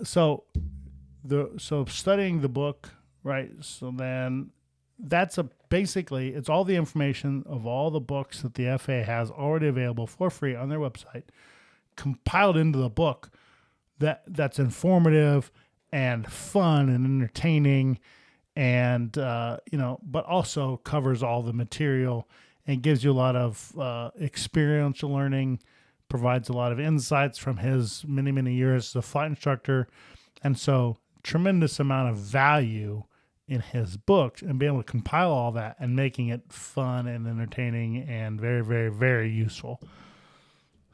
So studying the book, right? So then that's basically, it's all the information of all the books that the FAA has already available for free on their website, compiled into the book that's informative and fun and entertaining, and but also covers all the material and gives you a lot of experiential learning, provides a lot of insights from his many years as a flight instructor, and so tremendous amount of value in his books, and being able to compile all that and making it fun and entertaining and very, very, very useful.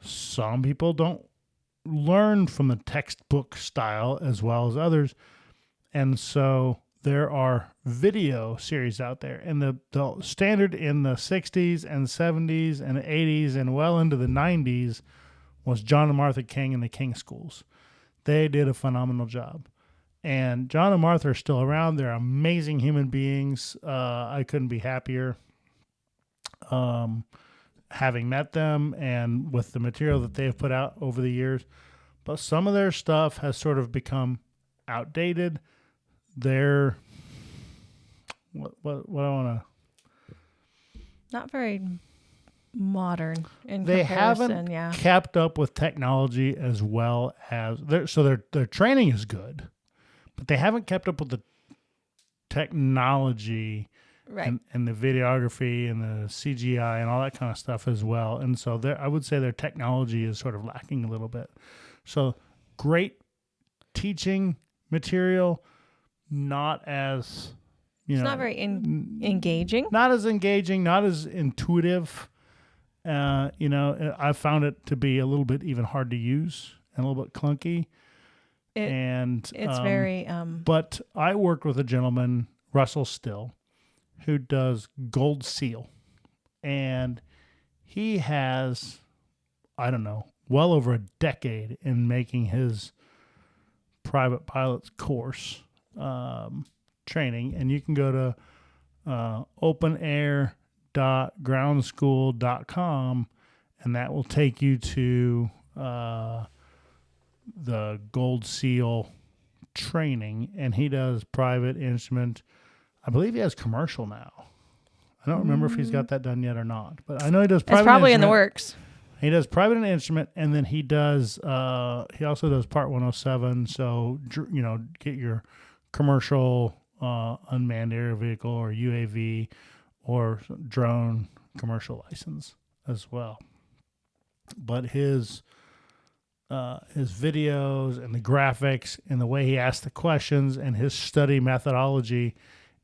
Some people don't learn from the textbook style as well as others, and so there are video series out there, and the standard in the 60s and 70s and 80s and well into the 90s was John and Martha King and the King Schools. They did a phenomenal job. And John and Martha are still around. They're amazing human beings. I couldn't be happier having met them and with the material that they have put out over the years. But some of their stuff has sort of become outdated. They're what I want to, not very modern in they comparison. haven't kept up with technology as well as their training is good, but they haven't kept up with the technology, right, and the videography and the CGI and all that kind of stuff as well. And so I would say their technology is sort of lacking a little bit. So great teaching material, not as, it's not very engaging. Not as engaging, not as intuitive. I found it to be a little bit even hard to use and a little bit clunky. It's very. But I worked with a gentleman, Russell Still, who does Gold Seal, and he has, I don't know, well over a decade in making his private pilot's course training, and you can go to openair.groundschool.com, and that will take you to the Gold Seal training, and he does private instrument. I believe he has commercial now. I don't remember if he's got that done yet or not, but I know he does private. It's probably instrument. In the works. He does private and instrument, and then he does. He also does Part 107. So get your commercial unmanned aerial vehicle or UAV or drone commercial license as well. But his videos and the graphics and the way he asks the questions and his study methodology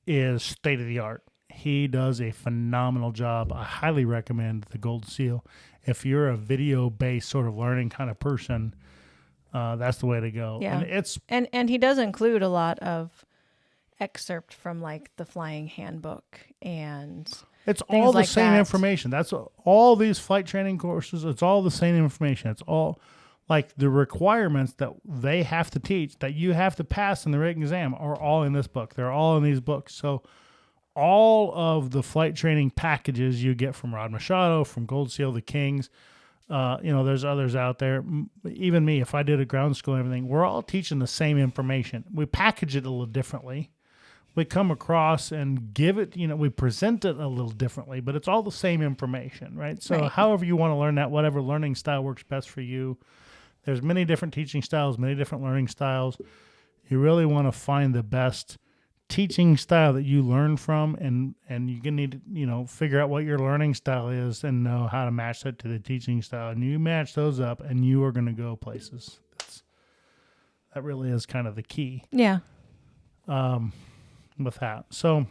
is state of the art. He does a phenomenal job. I highly recommend the Gold Seal. If you're a video-based sort of learning kind of person, that's the way to go. Yeah. And he does include a lot of excerpt from like the flying handbook, and it's all the same information. That's all these flight training courses. It's all the same information. It's all like the requirements that they have to teach, that you have to pass in the written exam, are all in this book. They're all in these books. So all of the flight training packages you get from Rod Machado, from Gold Seal, the Kings, there's others out there. Even me, if I did a ground school and everything, we're all teaching the same information. We package it a little differently. We come across and give it, we present it a little differently, but it's all the same information, right? So however you want to learn that, whatever learning style works best for you. There's many different teaching styles, many different learning styles. You really want to find the best teaching style that you learn from, and you're going to need to, figure out what your learning style is and know how to match that to the teaching style. And you match those up and you are going to go places. That really is kind of the key. Yeah. With that. So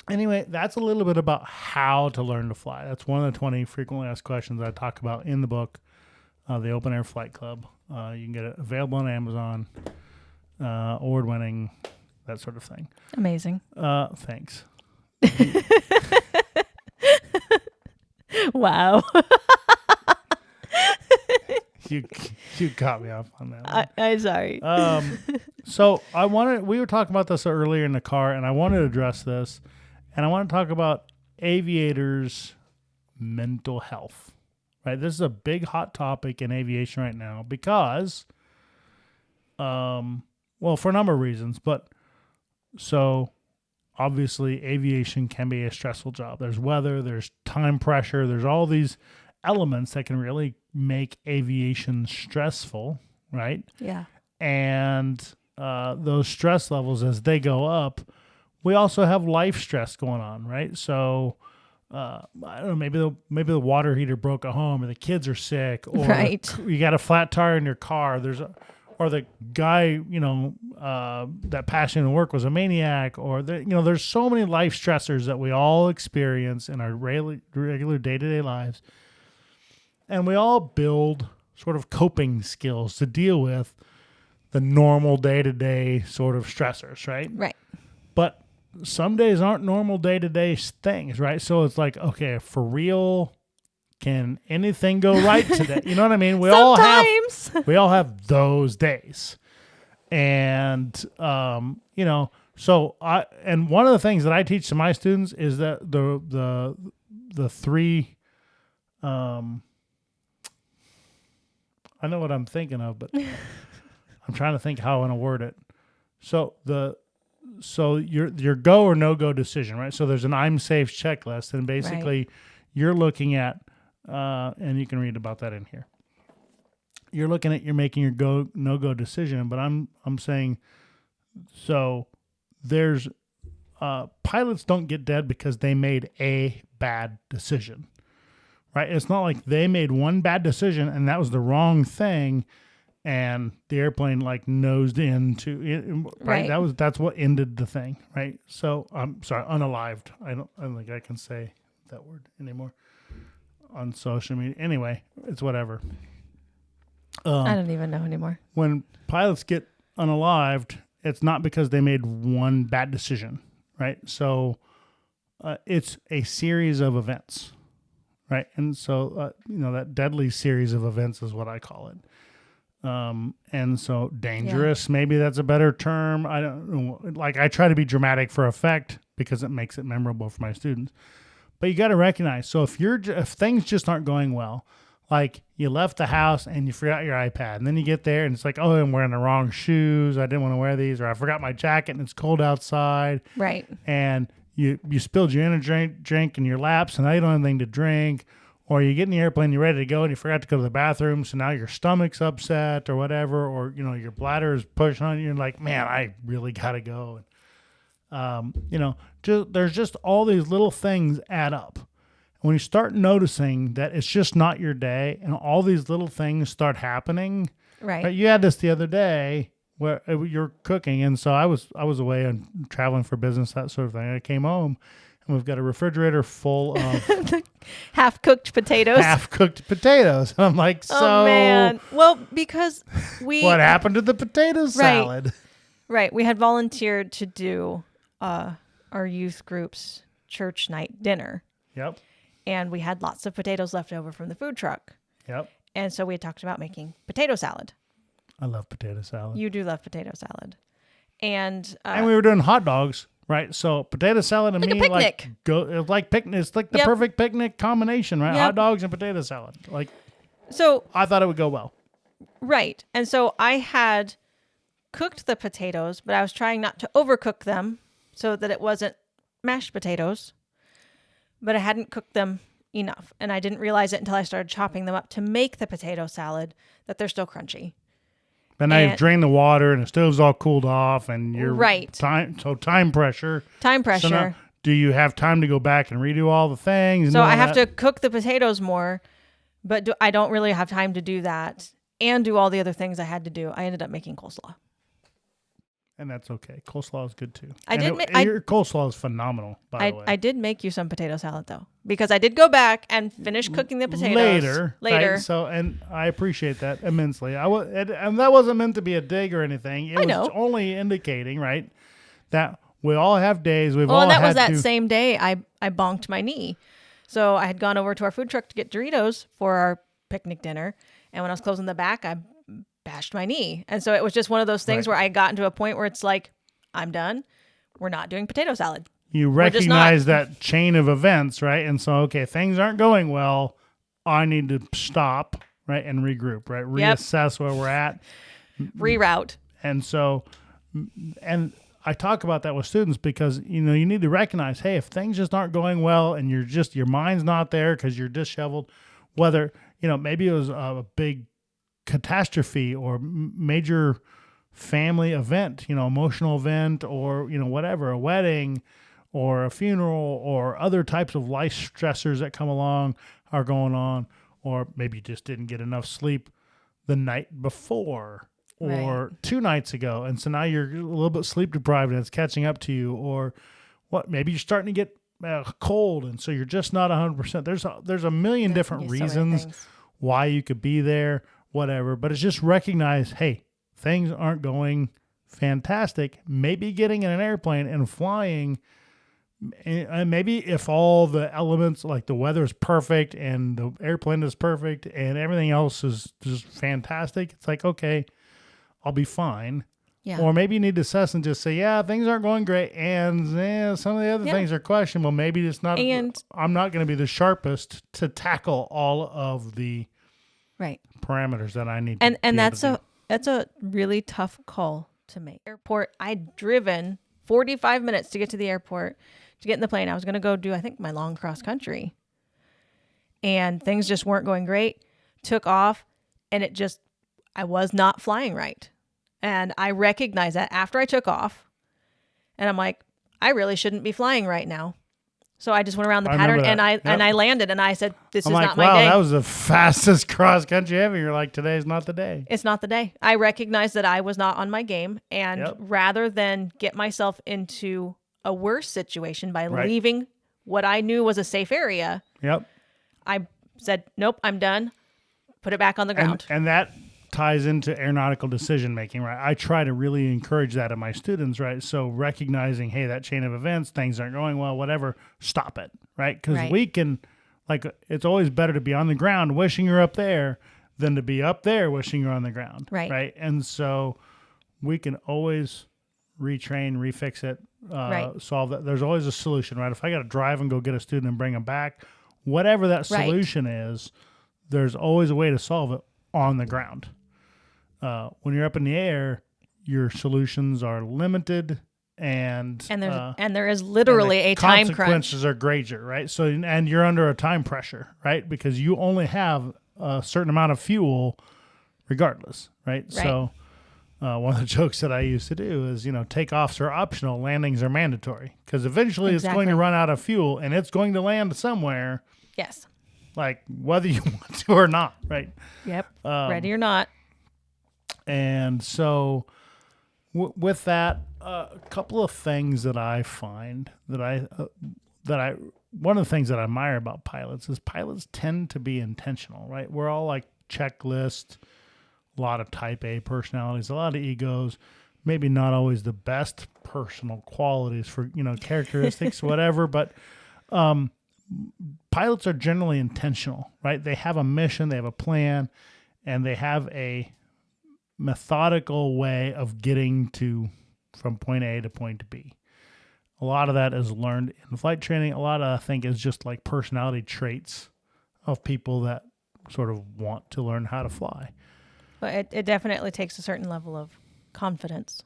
anyway, that's a little bit about how to learn to fly. That's one of the 20 frequently asked questions I talk about in the book, The Open Air Flight Club. You can get it available on Amazon, award-winning, that sort of thing. Amazing. Thanks. Wow. You caught me off on that one. I'm sorry. So we were talking about this earlier in the car, and I wanted to address this, and I want to talk about aviators' mental health. Right, this is a big hot topic in aviation right now because, for a number of reasons, but So obviously aviation can be a stressful job. There's weather, there's time pressure, there's all these elements that can really make aviation stressful, right? Yeah. And those stress levels, as they go up, we also have life stress going on, right? So I don't know, maybe the water heater broke at home, or the kids are sick, or Right. you got a flat tire in your car. Or the guy, that passed into work was a maniac, or there's so many life stressors that we all experience in our regular day-to-day lives, and we all build sort of coping skills to deal with the normal day-to-day sort of stressors, right? Right. But some days aren't normal day-to-day things, right? So it's like, okay, for real, can anything go right today? You know what I mean? We all have those days. And so and one of the things that I teach to my students is that the three I know what I'm thinking of, but I'm trying to think how I want to word it. So your go or no go decision, right? So there's an I'm safe checklist, and basically you're looking at and you can read about that in here. You're making your go no go decision, but I'm saying, so there's pilots don't get dead because they made a bad decision, right? It's not like they made one bad decision and that was the wrong thing, and the airplane like nosed into it, right? That's what ended the thing, right? So I'm sorry, unalived. I don't think I can say that word anymore on social media. Anyway, it's whatever. I don't even know anymore. When pilots get unalived, it's not because they made one bad decision, right? So it's a series of events, right? And so, that deadly series of events is what I call it. And so dangerous, maybe that's a better term. I don't know. Like, I try to be dramatic for effect because it makes it memorable for my students. But you got to recognize, so if things just aren't going well, like you left the house and you forgot your iPad, and then you get there and it's like, oh, I'm wearing the wrong shoes. I didn't want to wear these, or I forgot my jacket and it's cold outside. Right. And you spilled your energy drink in your laps, and now you don't have anything to drink. Or you get in the airplane, you're ready to go, and you forgot to go to the bathroom, so now your stomach's upset or whatever, or your bladder is pushing on you. You're like, man, I really gotta go. There's just all these little things add up. When you start noticing that it's just not your day, and all these little things start happening, right? You had this the other day where you're cooking, and so I was away and traveling for business, that sort of thing. I came home, and we've got a refrigerator full of half-cooked potatoes. And I'm like, so, oh man, well, because what happened to the potato salad? Right, we had volunteered to do our youth group's church night dinner. Yep. And we had lots of potatoes left over from the food truck. Yep. And so we had talked about making potato salad. I love potato salad. You do love potato salad. And we were doing hot dogs, right? So potato salad and like me, a picnic. It's like picnic. It's like the perfect picnic combination, right? Yep. Hot dogs and potato salad. So I thought it would go well. Right. And so I had cooked the potatoes, but I was trying not to overcook them so that it wasn't mashed potatoes. But I hadn't cooked them enough. And I didn't realize it until I started chopping them up to make the potato salad that they're still crunchy. But now you've drained the water and the stove's all cooled off and you're right. Time pressure. Time pressure. So now, do you have time to go back and redo all the things? So I have to cook the potatoes more, but I don't really have time to do that and do all the other things I had to do. I ended up making coleslaw. And that's okay. Coleslaw is good too. Your coleslaw is phenomenal, by the way. I did make you some potato salad though, because I did go back and finish cooking the potatoes later. Right? So, and I appreciate that immensely. And that wasn't meant to be a dig or anything. It was only indicating, right, that we all have days. And that was that same day I bonked my knee. So I had gone over to our food truck to get Doritos for our picnic dinner, and when I was closing the back, I bashed my knee. And so it was just one of those things where I got into a point where it's like, I'm done. We're not doing potato salad. You recognize that chain of events, right? And so, okay, things aren't going well. I need to stop, right? And regroup, right? Reassess where we're at. Reroute. And so, and I talk about that with students because, you need to recognize, hey, if things just aren't going well and your mind's not there because you're disheveled, whether, maybe it was a big catastrophe or major family event, emotional event or, whatever, a wedding or a funeral or other types of life stressors that come along are going on, or maybe you just didn't get enough sleep the night before or 2 nights ago. And so now you're a little bit sleep deprived and it's catching up to you, or maybe you're starting to get cold. And so you're just not 100%. There's a million different reasons why you could be there, whatever, but it's just recognize, hey, things aren't going fantastic. Maybe getting in an airplane and flying, and maybe if all the elements, like the weather is perfect and the airplane is perfect and everything else is just fantastic, it's like, okay, I'll be fine. Yeah. Or maybe you need to assess and just say, yeah, things aren't going great, and some of the other things are questionable. Maybe it's not. And I'm not going to be the sharpest to tackle all of the parameters that I need. And that's a really tough call to make. Airport. I'd driven 45 minutes to get to the airport to get in the plane. I was going to go do, I think, my long cross country, and things just weren't going great. Took off, and I was not flying right. And I recognized that after I took off, and I'm like, I really shouldn't be flying right now. So I just went around the pattern and I landed, and I said, this is not my day. Wow, that was the fastest cross country ever. You're like, today's not the day. It's not the day. I recognized that I was not on my game. And rather than get myself into a worse situation by leaving what I knew was a safe area, I said, nope, I'm done. Put it back on the ground. And that ties into aeronautical decision making, right? I try to really encourage that in my students, right? So recognizing, hey, that chain of events, things aren't going well, whatever, stop it, right? Because we can, it's always better to be on the ground wishing you're up there than to be up there wishing you're on the ground, right? And so we can always retrain, refix it, solve that. There's always a solution, right? If I got to drive and go get a student and bring them back, whatever that solution is, there's always a way to solve it on the ground. When you're up in the air, your solutions are limited, and there is literally a time crunch. Consequences are greater, right? So, and you're under a time pressure, right? Because you only have a certain amount of fuel, regardless, right? So, one of the jokes that I used to do is, takeoffs are optional, landings are mandatory, because eventually it's going to run out of fuel, and it's going to land somewhere. Yes. Like whether you want to or not, right? Yep. Ready or not. And so with that, a couple of things that I find one of the things that I admire about pilots is pilots tend to be intentional, right? We're all like checklist, a lot of type A personalities, a lot of egos, maybe not always the best personal qualities for, characteristics, whatever, but pilots are generally intentional, right? They have a mission, they have a plan, and they have a methodical way of getting from point A to point B. A lot of that is learned in flight training. A lot of, I think, is just like personality traits of people that sort of want to learn how to fly. But it definitely takes a certain level of confidence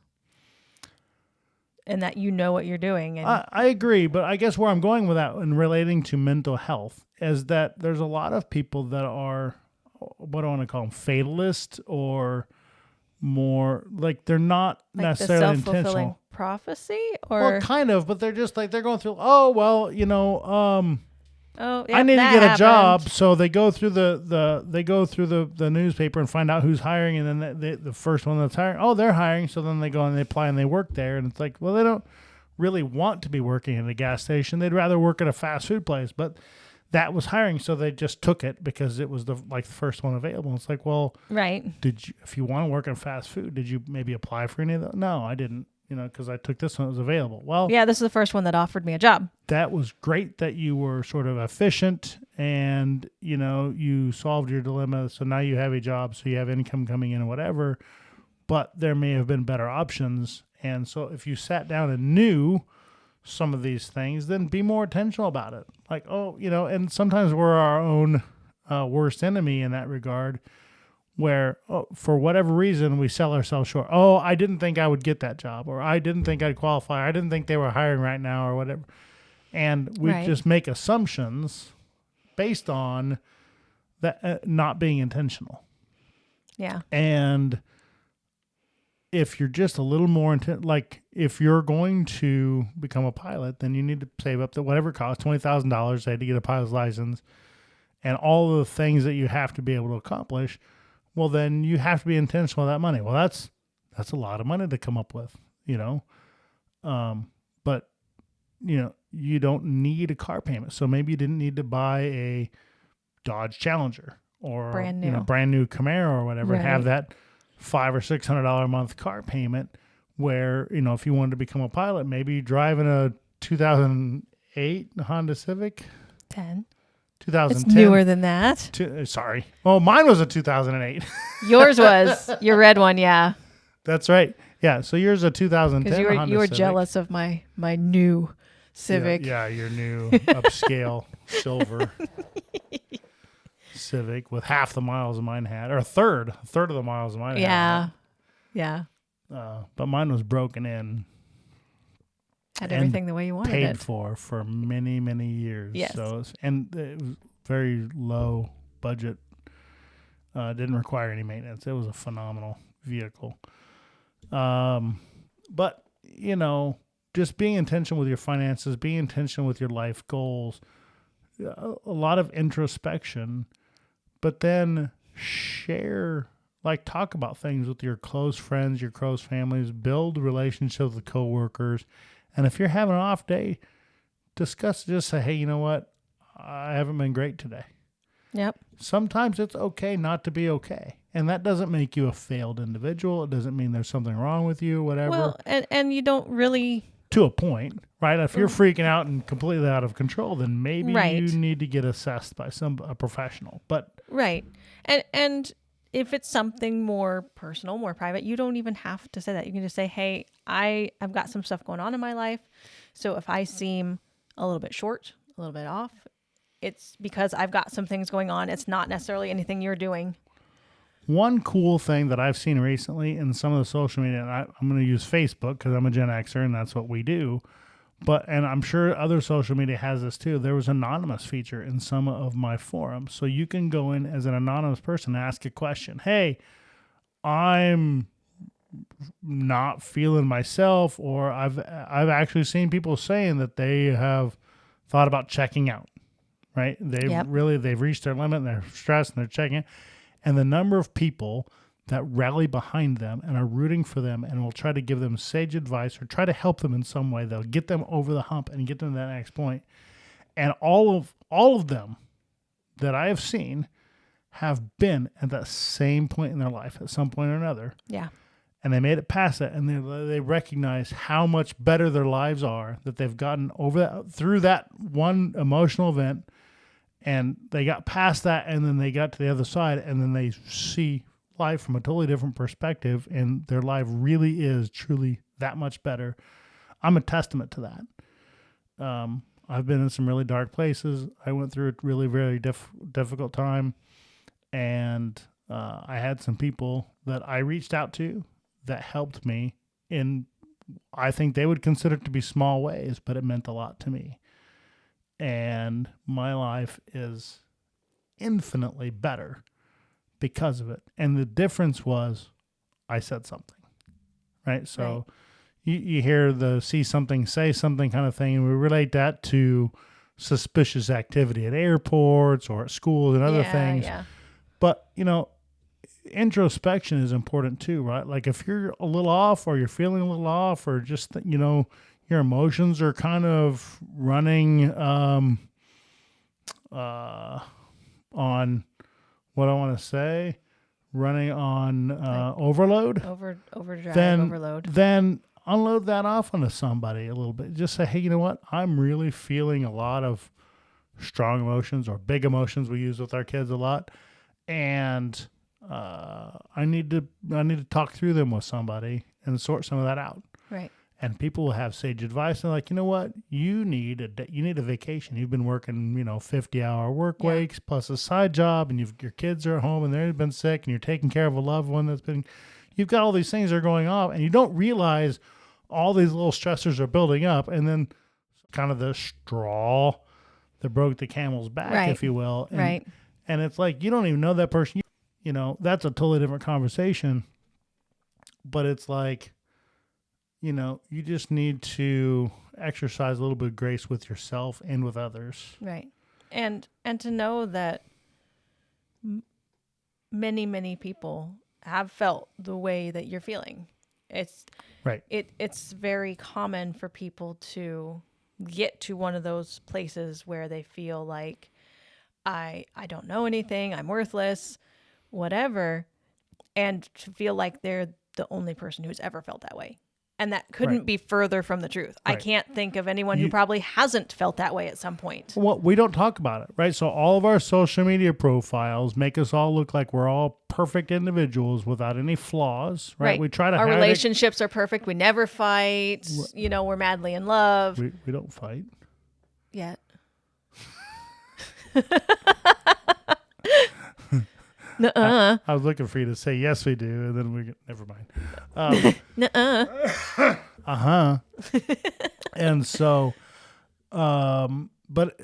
in that you know what you're doing. And I agree, but I guess where I'm going with that in relating to mental health is that there's a lot of people that are, what do I want to call them, fatalist, or more like they're not like necessarily the self-fulfilling intentional. Prophecy, or well, kind of, but they're just like they're going through. Oh well, yep, I need to get a job, so they go through the newspaper and find out who's hiring, and then the first one that's hiring, oh, they're hiring, so then they go and they apply and they work there, and it's like, well, they don't really want to be working at a gas station; they'd rather work at a fast food place, but that was hiring, so they just took it because it was the first one available. And it's like, well, right? If you want to work in fast food, did you maybe apply for any of that? No, I didn't. Because I took this one that was available. Well, yeah, this is the first one that offered me a job. That was great that you were sort of efficient and, you solved your dilemma. So now you have a job, so you have income coming in or whatever, but there may have been better options. And so if you sat down and knew some of these things, then be more intentional about it. Like, and sometimes we're our own worst enemy in that regard. where for whatever reason we sell ourselves short. Oh, I didn't think I would get that job, or I didn't think I'd qualify. I didn't think they were hiring right now, or whatever. And we just make assumptions based on that not being intentional. Yeah. And if you're just a little more like if you're going to become a pilot, then you need to save up to whatever it costs, $20,000 say to get a pilot's license, and all the things that you have to be able to accomplish. Well, then you have to be intentional with that money. Well, that's a lot of money to come up with, but you don't need a car payment. So maybe you didn't need to buy a Dodge Challenger or brand new Camaro or whatever, and have that $500 or $600 a month car payment. Where if you wanted to become a pilot, maybe driving a 2008 Honda Civic. 2010. It's newer than that. Sorry. Well, mine was a 2008. Yours was your red one, yeah. That's right. Yeah. So yours a 2010. Because you were jealous of my new Civic. Yeah, your new upscale silver Civic with half the miles mine had, or a third of the miles mine had. Yeah. But mine was broken in. Had everything the way you wanted it. Paid for many, many years. Yes. So it was very low budget. Didn't require any maintenance. It was a phenomenal vehicle. But just being intentional with your finances, being intentional with your life goals, a lot of introspection, but then talk about things with your close friends, your close families, build relationships with coworkers. And if you're having an off day, just say, hey, you know what? I haven't been great today. Yep. Sometimes it's okay not to be okay. And that doesn't make you a failed individual. It doesn't mean there's something wrong with you, whatever. Well, and you don't really... To a point, right? If you're freaking out and completely out of control, then maybe you need to get assessed by a professional. But right. And if it's something more personal, more private, you don't even have to say that. You can just say, hey, I've got some stuff going on in my life. So if I seem a little bit short, a little bit off, it's because I've got some things going on. It's not necessarily anything you're doing. One cool thing that I've seen recently in some of the social media, and I'm going to use Facebook because I'm a Gen Xer and that's what we do. And I'm sure other social media has this too. There was an anonymous feature in some of my forums. So you can go in as an anonymous person and ask a question. Hey, I'm not feeling myself, or I've actually seen people saying that they have thought about checking out, right? They've reached their limit and they're stressed and they're checking. And the number of people that rally behind them and are rooting for them and will try to give them sage advice or try to help them in some way. They'll get them over the hump and get them to that next point. And all of them that I have seen have been at that same point in their life at some point or another. Yeah. And they made it past that, and they recognize how much better their lives are, that they've gotten over that, through that one emotional event, and they got past that, and then they got to the other side, and then they see life from a totally different perspective, and their life really is truly that much better. I'm a testament to that. I've been in some really dark places. I went through a really, very difficult time, and I had some people that I reached out to that helped me in, I think they would consider it to be small ways, but it meant a lot to me. And my life is infinitely better because of it. And the difference was I said something, right? So you hear the see something, say something kind of thing, and we relate that to suspicious activity at airports or at schools and other things. Yeah. But, introspection is important too, right? Like if you're a little off or you're feeling a little off or just, your emotions are kind of running on what I want to say, running on overload. Overload. Then unload that off onto somebody a little bit. Just say, hey, you know what? I'm really feeling a lot of strong emotions or big emotions we use with our kids a lot. And I need to talk through them with somebody and sort some of that out. Right. And people will have sage advice. They're like, you know what? You need a vacation. You've been working, 50-hour work weeks plus a side job, and your kids are at home and they've been sick, and you're taking care of a loved one you've got all these things that are going on, and you don't realize all these little stressors are building up, and then kind of the straw that broke the camel's back, if you will. And, and it's like, you don't even know that person. That's a totally different conversation. But it's like, you just need to exercise a little bit of grace with yourself and with others. Right. And to know that many, many people have felt the way that you're feeling. It's very common for people to get to one of those places where they feel like I don't know anything, I'm worthless, whatever, and to feel like they're the only person who's ever felt that way. And that couldn't be further from the truth. I can't think of anyone who probably hasn't felt that way at some point. Well, we don't talk about it, right? So all of our social media profiles make us all look like we're all perfect individuals without any flaws, right? We try to our relationships are perfect. We never fight. We're madly in love. We don't fight. Yet. I was looking for you to say yes, we do, and then never mind. And so, but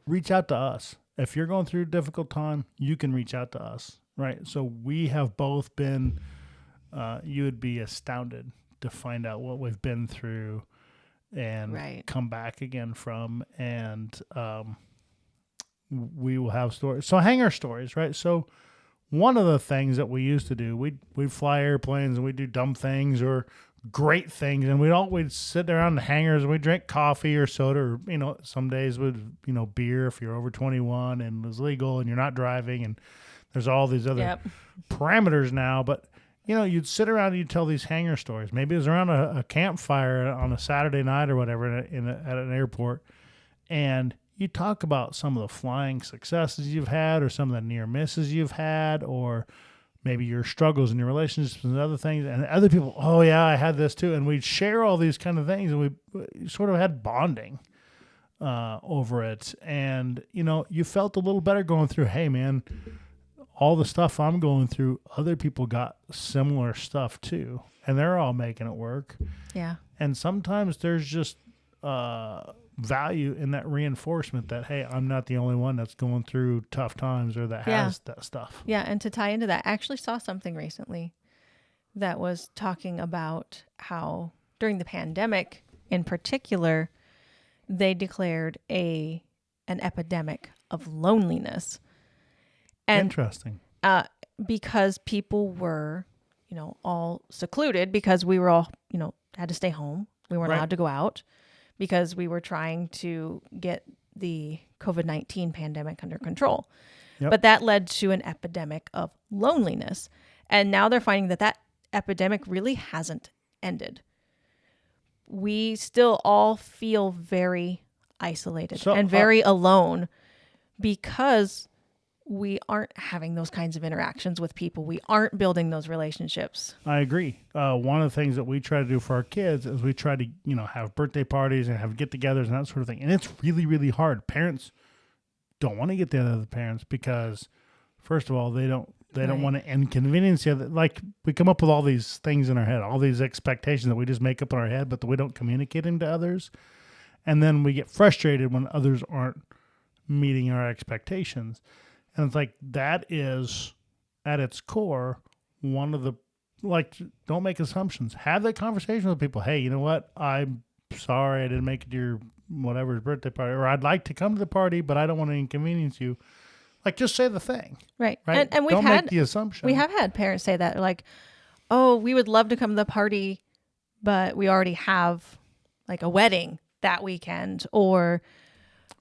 reach out to us if you're going through a difficult time. You can reach out to us, right? So we have both been. You would be astounded to find out what we've been through, and come back again from, and we will have stories. So hangar stories, right? So one of the things that we used to do, we'd fly airplanes and we'd do dumb things or great things. And we'd sit around the hangars and we'd drink coffee or soda or, some days with, beer if you're over 21 and it's legal and you're not driving. And there's all these other parameters now. But, you'd sit around and you'd tell these hangar stories. Maybe it was around a campfire on a Saturday night or whatever at an airport. And you talk about some of the flying successes you've had or some of the near misses you've had, or maybe your struggles in your relationships and other things. And other people, oh yeah, I had this too. And we'd share all these kind of things, and we sort of had bonding over it. And, you felt a little better going through, hey man, all the stuff I'm going through, other people got similar stuff too. And they're all making it work. Yeah. And sometimes there's just value in that reinforcement that, hey, I'm not the only one that's going through tough times or that has that stuff. Yeah. And to tie into that, I actually saw something recently that was talking about how during the pandemic in particular, they declared an epidemic of loneliness. And, interesting. Because people were, all secluded because we were all, had to stay home. We weren't allowed to go out because we were trying to get the COVID-19 pandemic under control. Yep. But that led to an epidemic of loneliness. And now they're finding that epidemic really hasn't ended. We still all feel very isolated and very alone because we aren't having those kinds of interactions with people. We aren't building those relationships. I agree. One of the things that we try to do for our kids is we try to, have birthday parties and have get-togethers and that sort of thing. And it's really, really hard. Parents don't want to get together with the parents because, first of all, they don't want to inconvenience you. Like, we come up with all these things in our head, all these expectations that we just make up in our head, but that we don't communicate them to others. And then we get frustrated when others aren't meeting our expectations. And it's like, that is, at its core, one of the, don't make assumptions. Have that conversation with people. Hey, you know what? I'm sorry I didn't make it to your whatever's birthday party. Or I'd like to come to the party, but I don't want to inconvenience you. Just say the thing. Right. Right? And don't make the assumption. We have had parents say that, like, oh, we would love to come to the party, but we already have, a wedding that weekend. Or...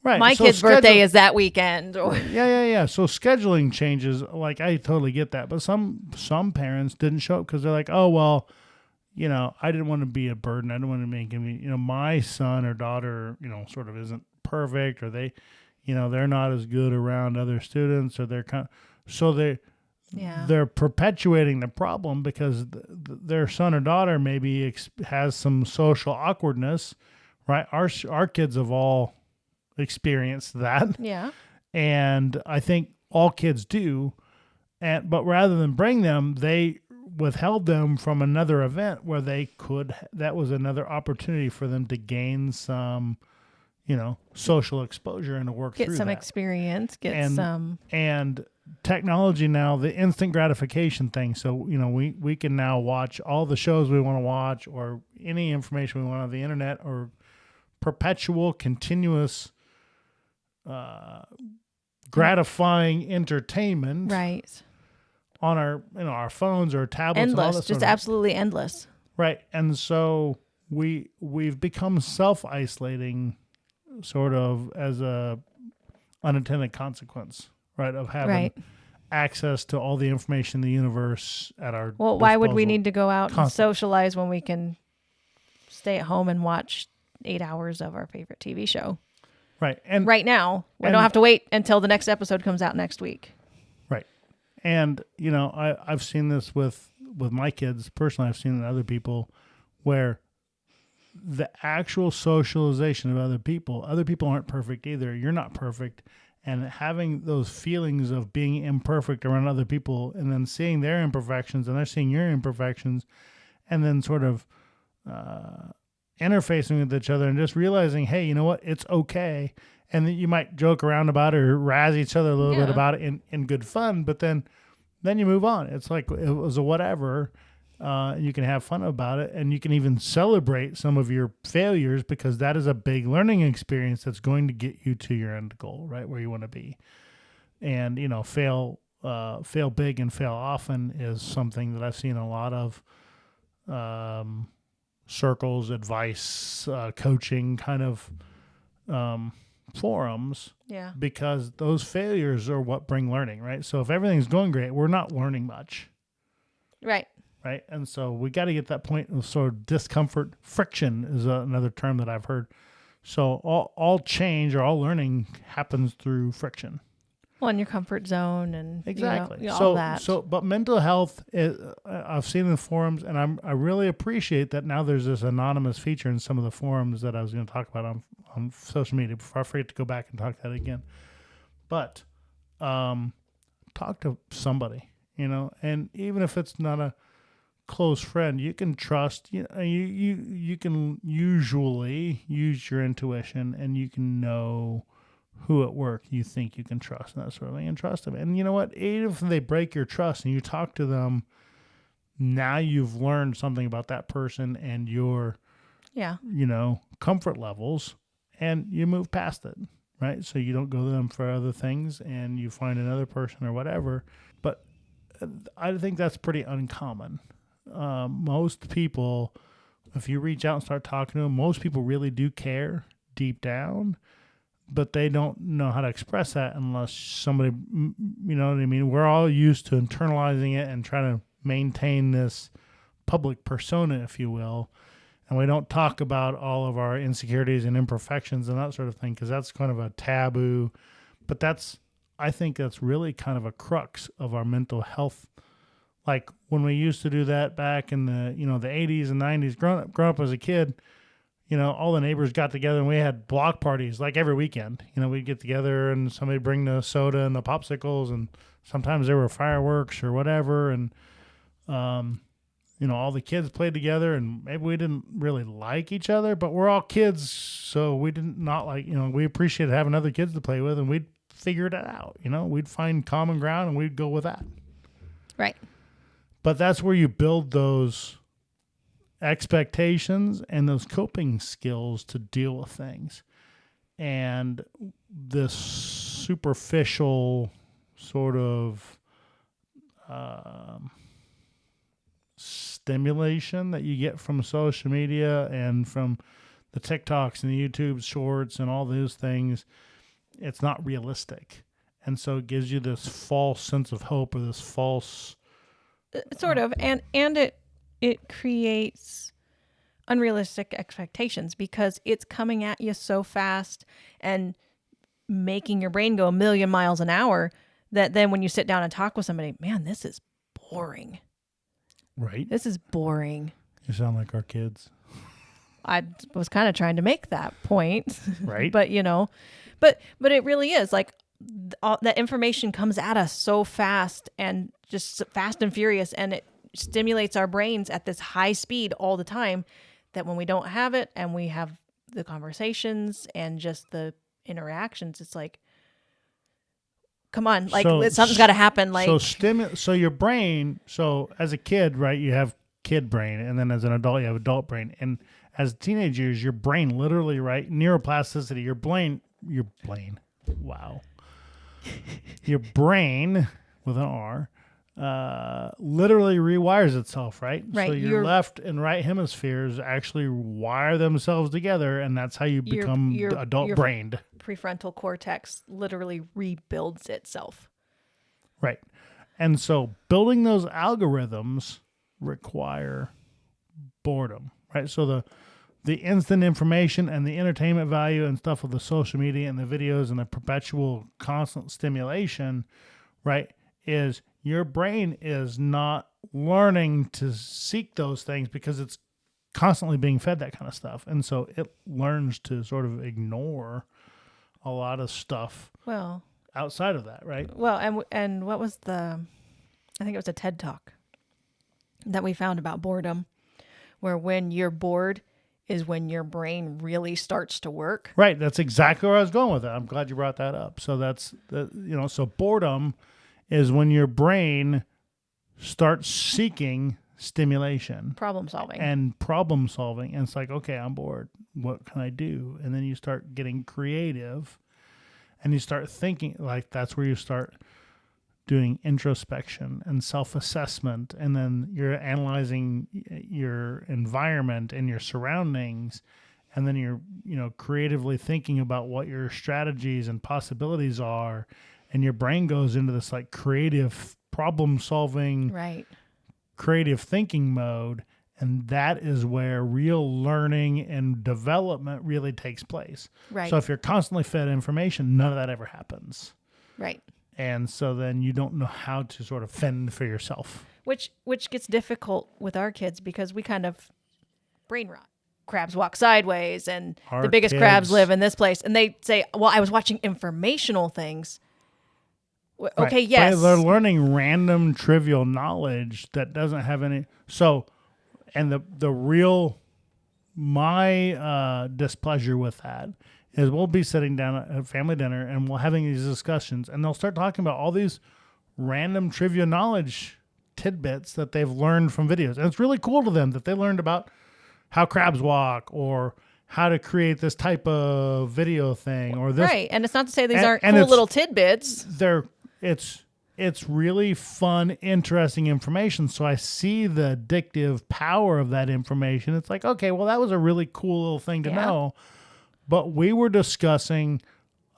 Right. My kid's birthday is that weekend. Or Yeah. So scheduling changes, I totally get that. But some parents didn't show up because they're like, oh, well, I didn't want to be a burden. I didn't want to make my son or daughter, sort of isn't perfect, or they, they're not as good around other students, or they're they're perpetuating the problem because their son or daughter maybe has some social awkwardness, right? Our kids have all experienced that. Yeah. And I think all kids do. But rather than bring them, they withheld them from another event where that was another opportunity for them to gain some, social exposure and to work through that. Get some experience, and technology now, the instant gratification thing. So, we can now watch all the shows we want to watch or any information we want on the internet or perpetual, continuous, gratifying entertainment. Right. On our phones or tablets. Endless, and all that just absolutely endless. Right. And so we've become self-isolating sort of as a unintended consequence, right, of having access to all the information in the universe at our disposal. Why would we need to go out and socialize when we can stay at home and watch 8 hours of our favorite TV show? Right. And right now, we don't have to wait until the next episode comes out next week. Right. And, I've seen this with my kids. Personally, I've seen it in other people where the actual socialization of other people aren't perfect either. You're not perfect. And having those feelings of being imperfect around other people and then seeing their imperfections and they're seeing your imperfections and then sort of interfacing with each other and just realizing, hey, you know what? It's okay. And then you might joke around about it or razz each other a little bit about it in good fun, but then you move on. It's like it was a whatever. You can have fun about it, and you can even celebrate some of your failures because that is a big learning experience that's going to get you to your end goal, right, where you want to be. And, fail big and fail often is something that I've seen a lot of circles, advice, coaching kind of forums, because those failures are what bring learning, right? So if everything's going great, we're not learning much, right? And so we got to get that point of sort of discomfort. Friction is another term that I've heard. So all change or all learning happens through friction. Well, in your comfort zone and exactly all that. But mental health is, I've seen in the forums, and I really appreciate that now there's this anonymous feature in some of the forums that I was going to talk about on social media before I forget to go back and talk that again. But talk to somebody, and even if it's not a close friend, you can trust. You can usually use your intuition, and you can know who at work you think you can trust and that sort of thing, and trust them. And you know what? Even if they break your trust and you talk to them, now you've learned something about that person and your, comfort levels, and you move past it, right? So you don't go to them for other things and you find another person or whatever. But I think that's pretty uncommon. Most people, if you reach out and start talking to them, most people really do care deep down, but they don't know how to express that unless somebody, you know what I mean? We're all used to internalizing it and trying to maintain this public persona, if you will. And we don't talk about all of our insecurities and imperfections and that sort of thing because that's kind of a taboo. But I think that's really kind of a crux of our mental health. Like when we used to do that back in the, the 80s and 90s, growing up as a kid, all the neighbors got together and we had block parties like every weekend. We'd get together and somebody bring the soda and the popsicles, and sometimes there were fireworks or whatever. And, all the kids played together, and maybe we didn't really like each other, but we're all kids. So we didn't not like, we appreciated having other kids to play with, and we'd figure it out. We'd find common ground and we'd go with that. Right. But that's where you build those expectations and those coping skills to deal with things. And this superficial sort of stimulation that you get from social media and from the TikToks and the YouTube shorts and all those things, it's not realistic. And so it gives you this false sense of hope or this false... Sort of. And it creates unrealistic expectations because it's coming at you so fast and making your brain go a million miles an hour that then when you sit down and talk with somebody, man, this is boring. Right. This is boring. You sound like our kids. I was kind of trying to make that point. Right. But, but it really is like all that information comes at us so fast and just fast and furious. And it stimulates our brains at this high speed all the time that when we don't have it and we have the conversations and just the interactions, it's like, come on, like something's got to happen. Like so your brain. So as a kid, right, you have kid brain, and then as an adult, you have adult brain. And as teenagers, your brain literally, right, neuroplasticity. Your brain. Wow. Your brain with an R, literally rewires itself, right? Right. So your left and right hemispheres actually wire themselves together, and that's how you become adult brained. Prefrontal cortex literally rebuilds itself. Right. And so building those algorithms require boredom, right? So the instant information and the entertainment value and stuff of the social media and the videos and the perpetual constant stimulation, right, is your brain is not learning to seek those things because it's constantly being fed that kind of stuff. And so it learns to sort of ignore a lot of stuff outside of that, right? Well, and what was I think it was a TED Talk that we found about boredom, where when you're bored is when your brain really starts to work. Right. That's exactly where I was going with it. I'm glad you brought that up. So so boredom is when your brain starts seeking stimulation. Problem solving. And it's like, okay, I'm bored. What can I do? And then you start getting creative and you start thinking, like that's where you start doing introspection and self-assessment. And then you're analyzing your environment and your surroundings. And then you're, creatively thinking about what your strategies and possibilities are. And your brain goes into this like creative problem solving, right, creative thinking mode. And that is where real learning and development really takes place. Right. So if you're constantly fed information, none of that ever happens. Right. And so then you don't know how to sort of fend for yourself. Which gets difficult with our kids because we kind of brain rot. Crabs walk sideways and the biggest crabs live in this place. And they say, well, I was watching informational things. Okay, right. yes. But they're learning random trivial knowledge that doesn't have any. So, and the real, my displeasure with that is we'll be sitting down at a family dinner and we're having these discussions and they'll start talking about all these random trivia knowledge tidbits that they've learned from videos. And it's really cool to them that they learned about how crabs walk or how to create this type of video thing or this. Right. And it's not to say these aren't cool little tidbits. It's really fun, interesting information. So I see the addictive power of that information. It's like, okay, well, that was a really cool little thing to know. But we were discussing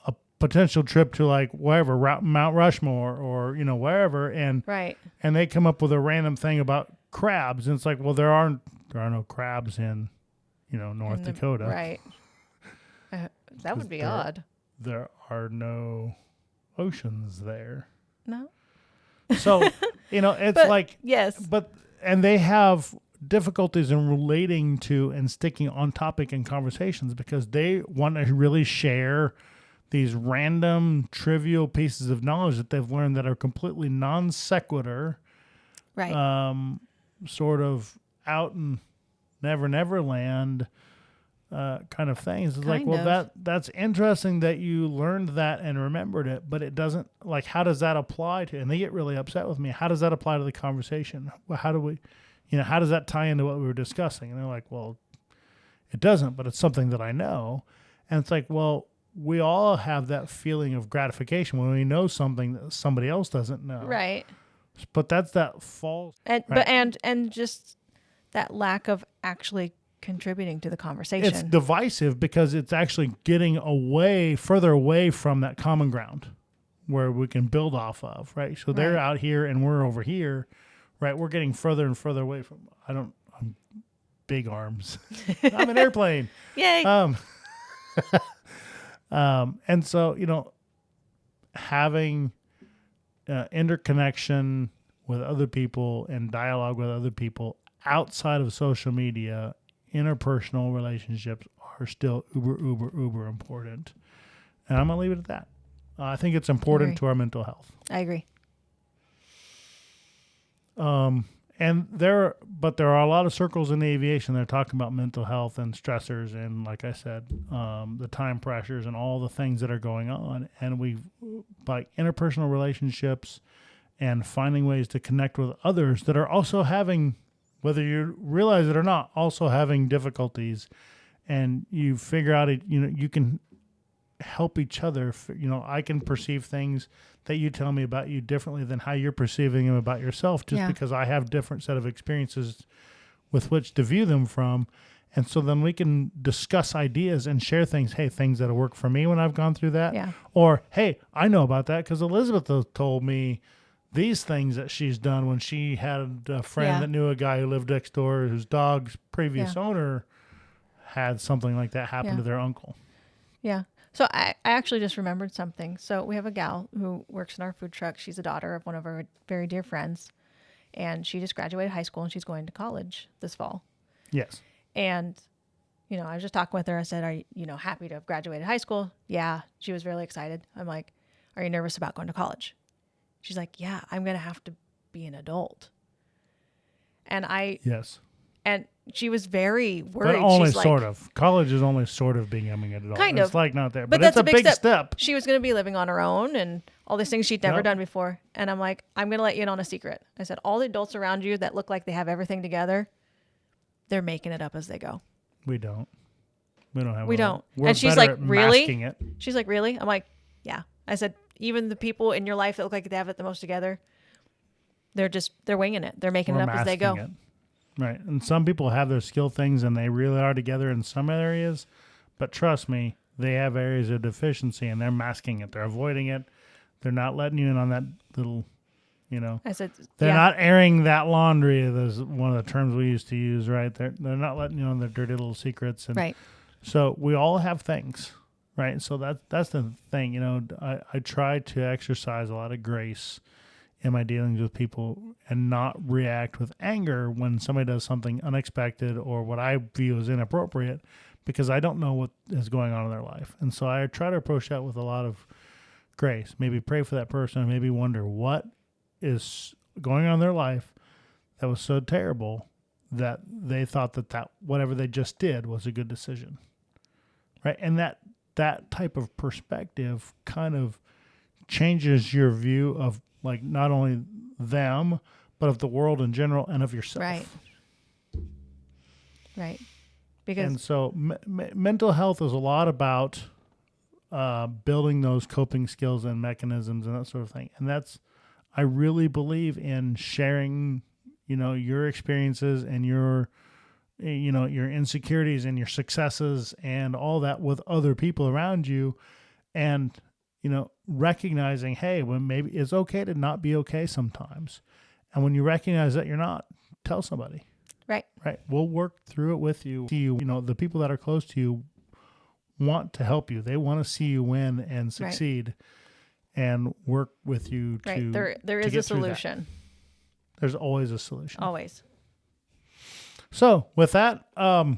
a potential trip to like wherever, Mount Rushmore or, wherever. And right. And they come up with a random thing about crabs. And it's like, well, there are no crabs in, North Dakota. Right. That would be odd. There are no oceans there. No. So, it's yes. And they have difficulties in relating to and sticking on topic in conversations because they want to really share these random trivial pieces of knowledge that they've learned that are completely non sequitur. Right. Sort of out in Never Land kind of things. It's like, well, that's interesting that you learned that and remembered it, but it doesn't, like, how does that apply to, and they get really upset with me. How does that apply to the conversation? Well, how do we, how does that tie into what we were discussing? And they're like, well, it doesn't, but it's something that I know. And it's like, well, we all have that feeling of gratification when we know something that somebody else doesn't know. Right. But that's that false. And, right? and just that lack of actually contributing to the conversation. It's divisive because it's actually getting further away from that common ground where we can build off of, right? So they're out here and we're over here, right? We're getting further and further away from, I'm big arms. I'm an airplane. Yay. And so, having interconnection with other people and dialogue with other people outside of social media, interpersonal relationships are still uber important. And I'm going to leave it at that. I think it's important to our mental health. I agree. And there are a lot of circles in the aviation that are talking about mental health and stressors and, like I said, the time pressures and all the things that are going on. And by interpersonal relationships and finding ways to connect with others that are also having, whether you realize it or not, also having difficulties, and you figure out you can help each other. I can perceive things that you tell me about you differently than how you're perceiving them about yourself, just because I have different set of experiences with which to view them from. And so then we can discuss ideas and share things. Hey, things that have worked for me when I've gone through that. Yeah. Or, hey, I know about that because Elizabeth told me these things that she's done when she had a friend that knew a guy who lived next door whose dog's previous owner had something like that happen to their uncle. Yeah. So I actually just remembered something. So we have a gal who works in our food truck. She's a daughter of one of our very dear friends. And she just graduated high school and she's going to college this fall. Yes. And, I was just talking with her. I said, are you, happy to have graduated high school? Yeah. She was really excited. I'm like, are you nervous about going to college? She's like, yeah, I'm going to have to be an adult. And Yes. And she was very worried. But only She's sort of. College is only sort of becoming an adult. Kind of. It's like not there. But But it's that's a big step. She was going to be living on her own and all these things she'd never done before. And I'm like, I'm going to let you in on a secret. I said, all the adults around you that look like they have everything together, they're making it up as they go. We don't. We don't have We don't. We're and she's better like, at really? masking it. She's like, really? I'm like, yeah. I said, even the people in your life that look like they have it the most together, they're winging it. They're making it up as they go. It. Right. And some people have their skill things and they really are together in some areas. But trust me, they have areas of deficiency and they're masking it. They're avoiding it. They're not letting you in on that little, I said, they're not airing that laundry. That's one of the terms we used to use, right? They're not letting you in on their dirty little secrets. And right. So we all have things, right? So that's the thing, I try to exercise a lot of grace in my dealings with people and not react with anger when somebody does something unexpected or what I view as inappropriate, because I don't know what is going on in their life. And so I try to approach that with a lot of grace, maybe pray for that person, maybe wonder what is going on in their life that was so terrible that they thought that whatever they just did was a good decision. Right. And that type of perspective kind of changes your view of, like, not only them, but of the world in general and of yourself. Right. Right. Because and so mental health is a lot about building those coping skills and mechanisms and that sort of thing. And I really believe in sharing, your experiences and your insecurities and your successes and all that with other people around you. And, recognizing, hey, when maybe it's okay to not be okay sometimes. And when you recognize that you're not, tell somebody. Right. Right. We'll work through it with you. The people that are close to you want to help you. They want to see you win and succeed and work with you to right. There is a solution. There's always a solution. Always. So with that, I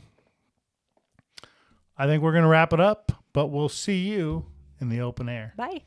think we're going to wrap it up, but we'll see you in the open air. Bye.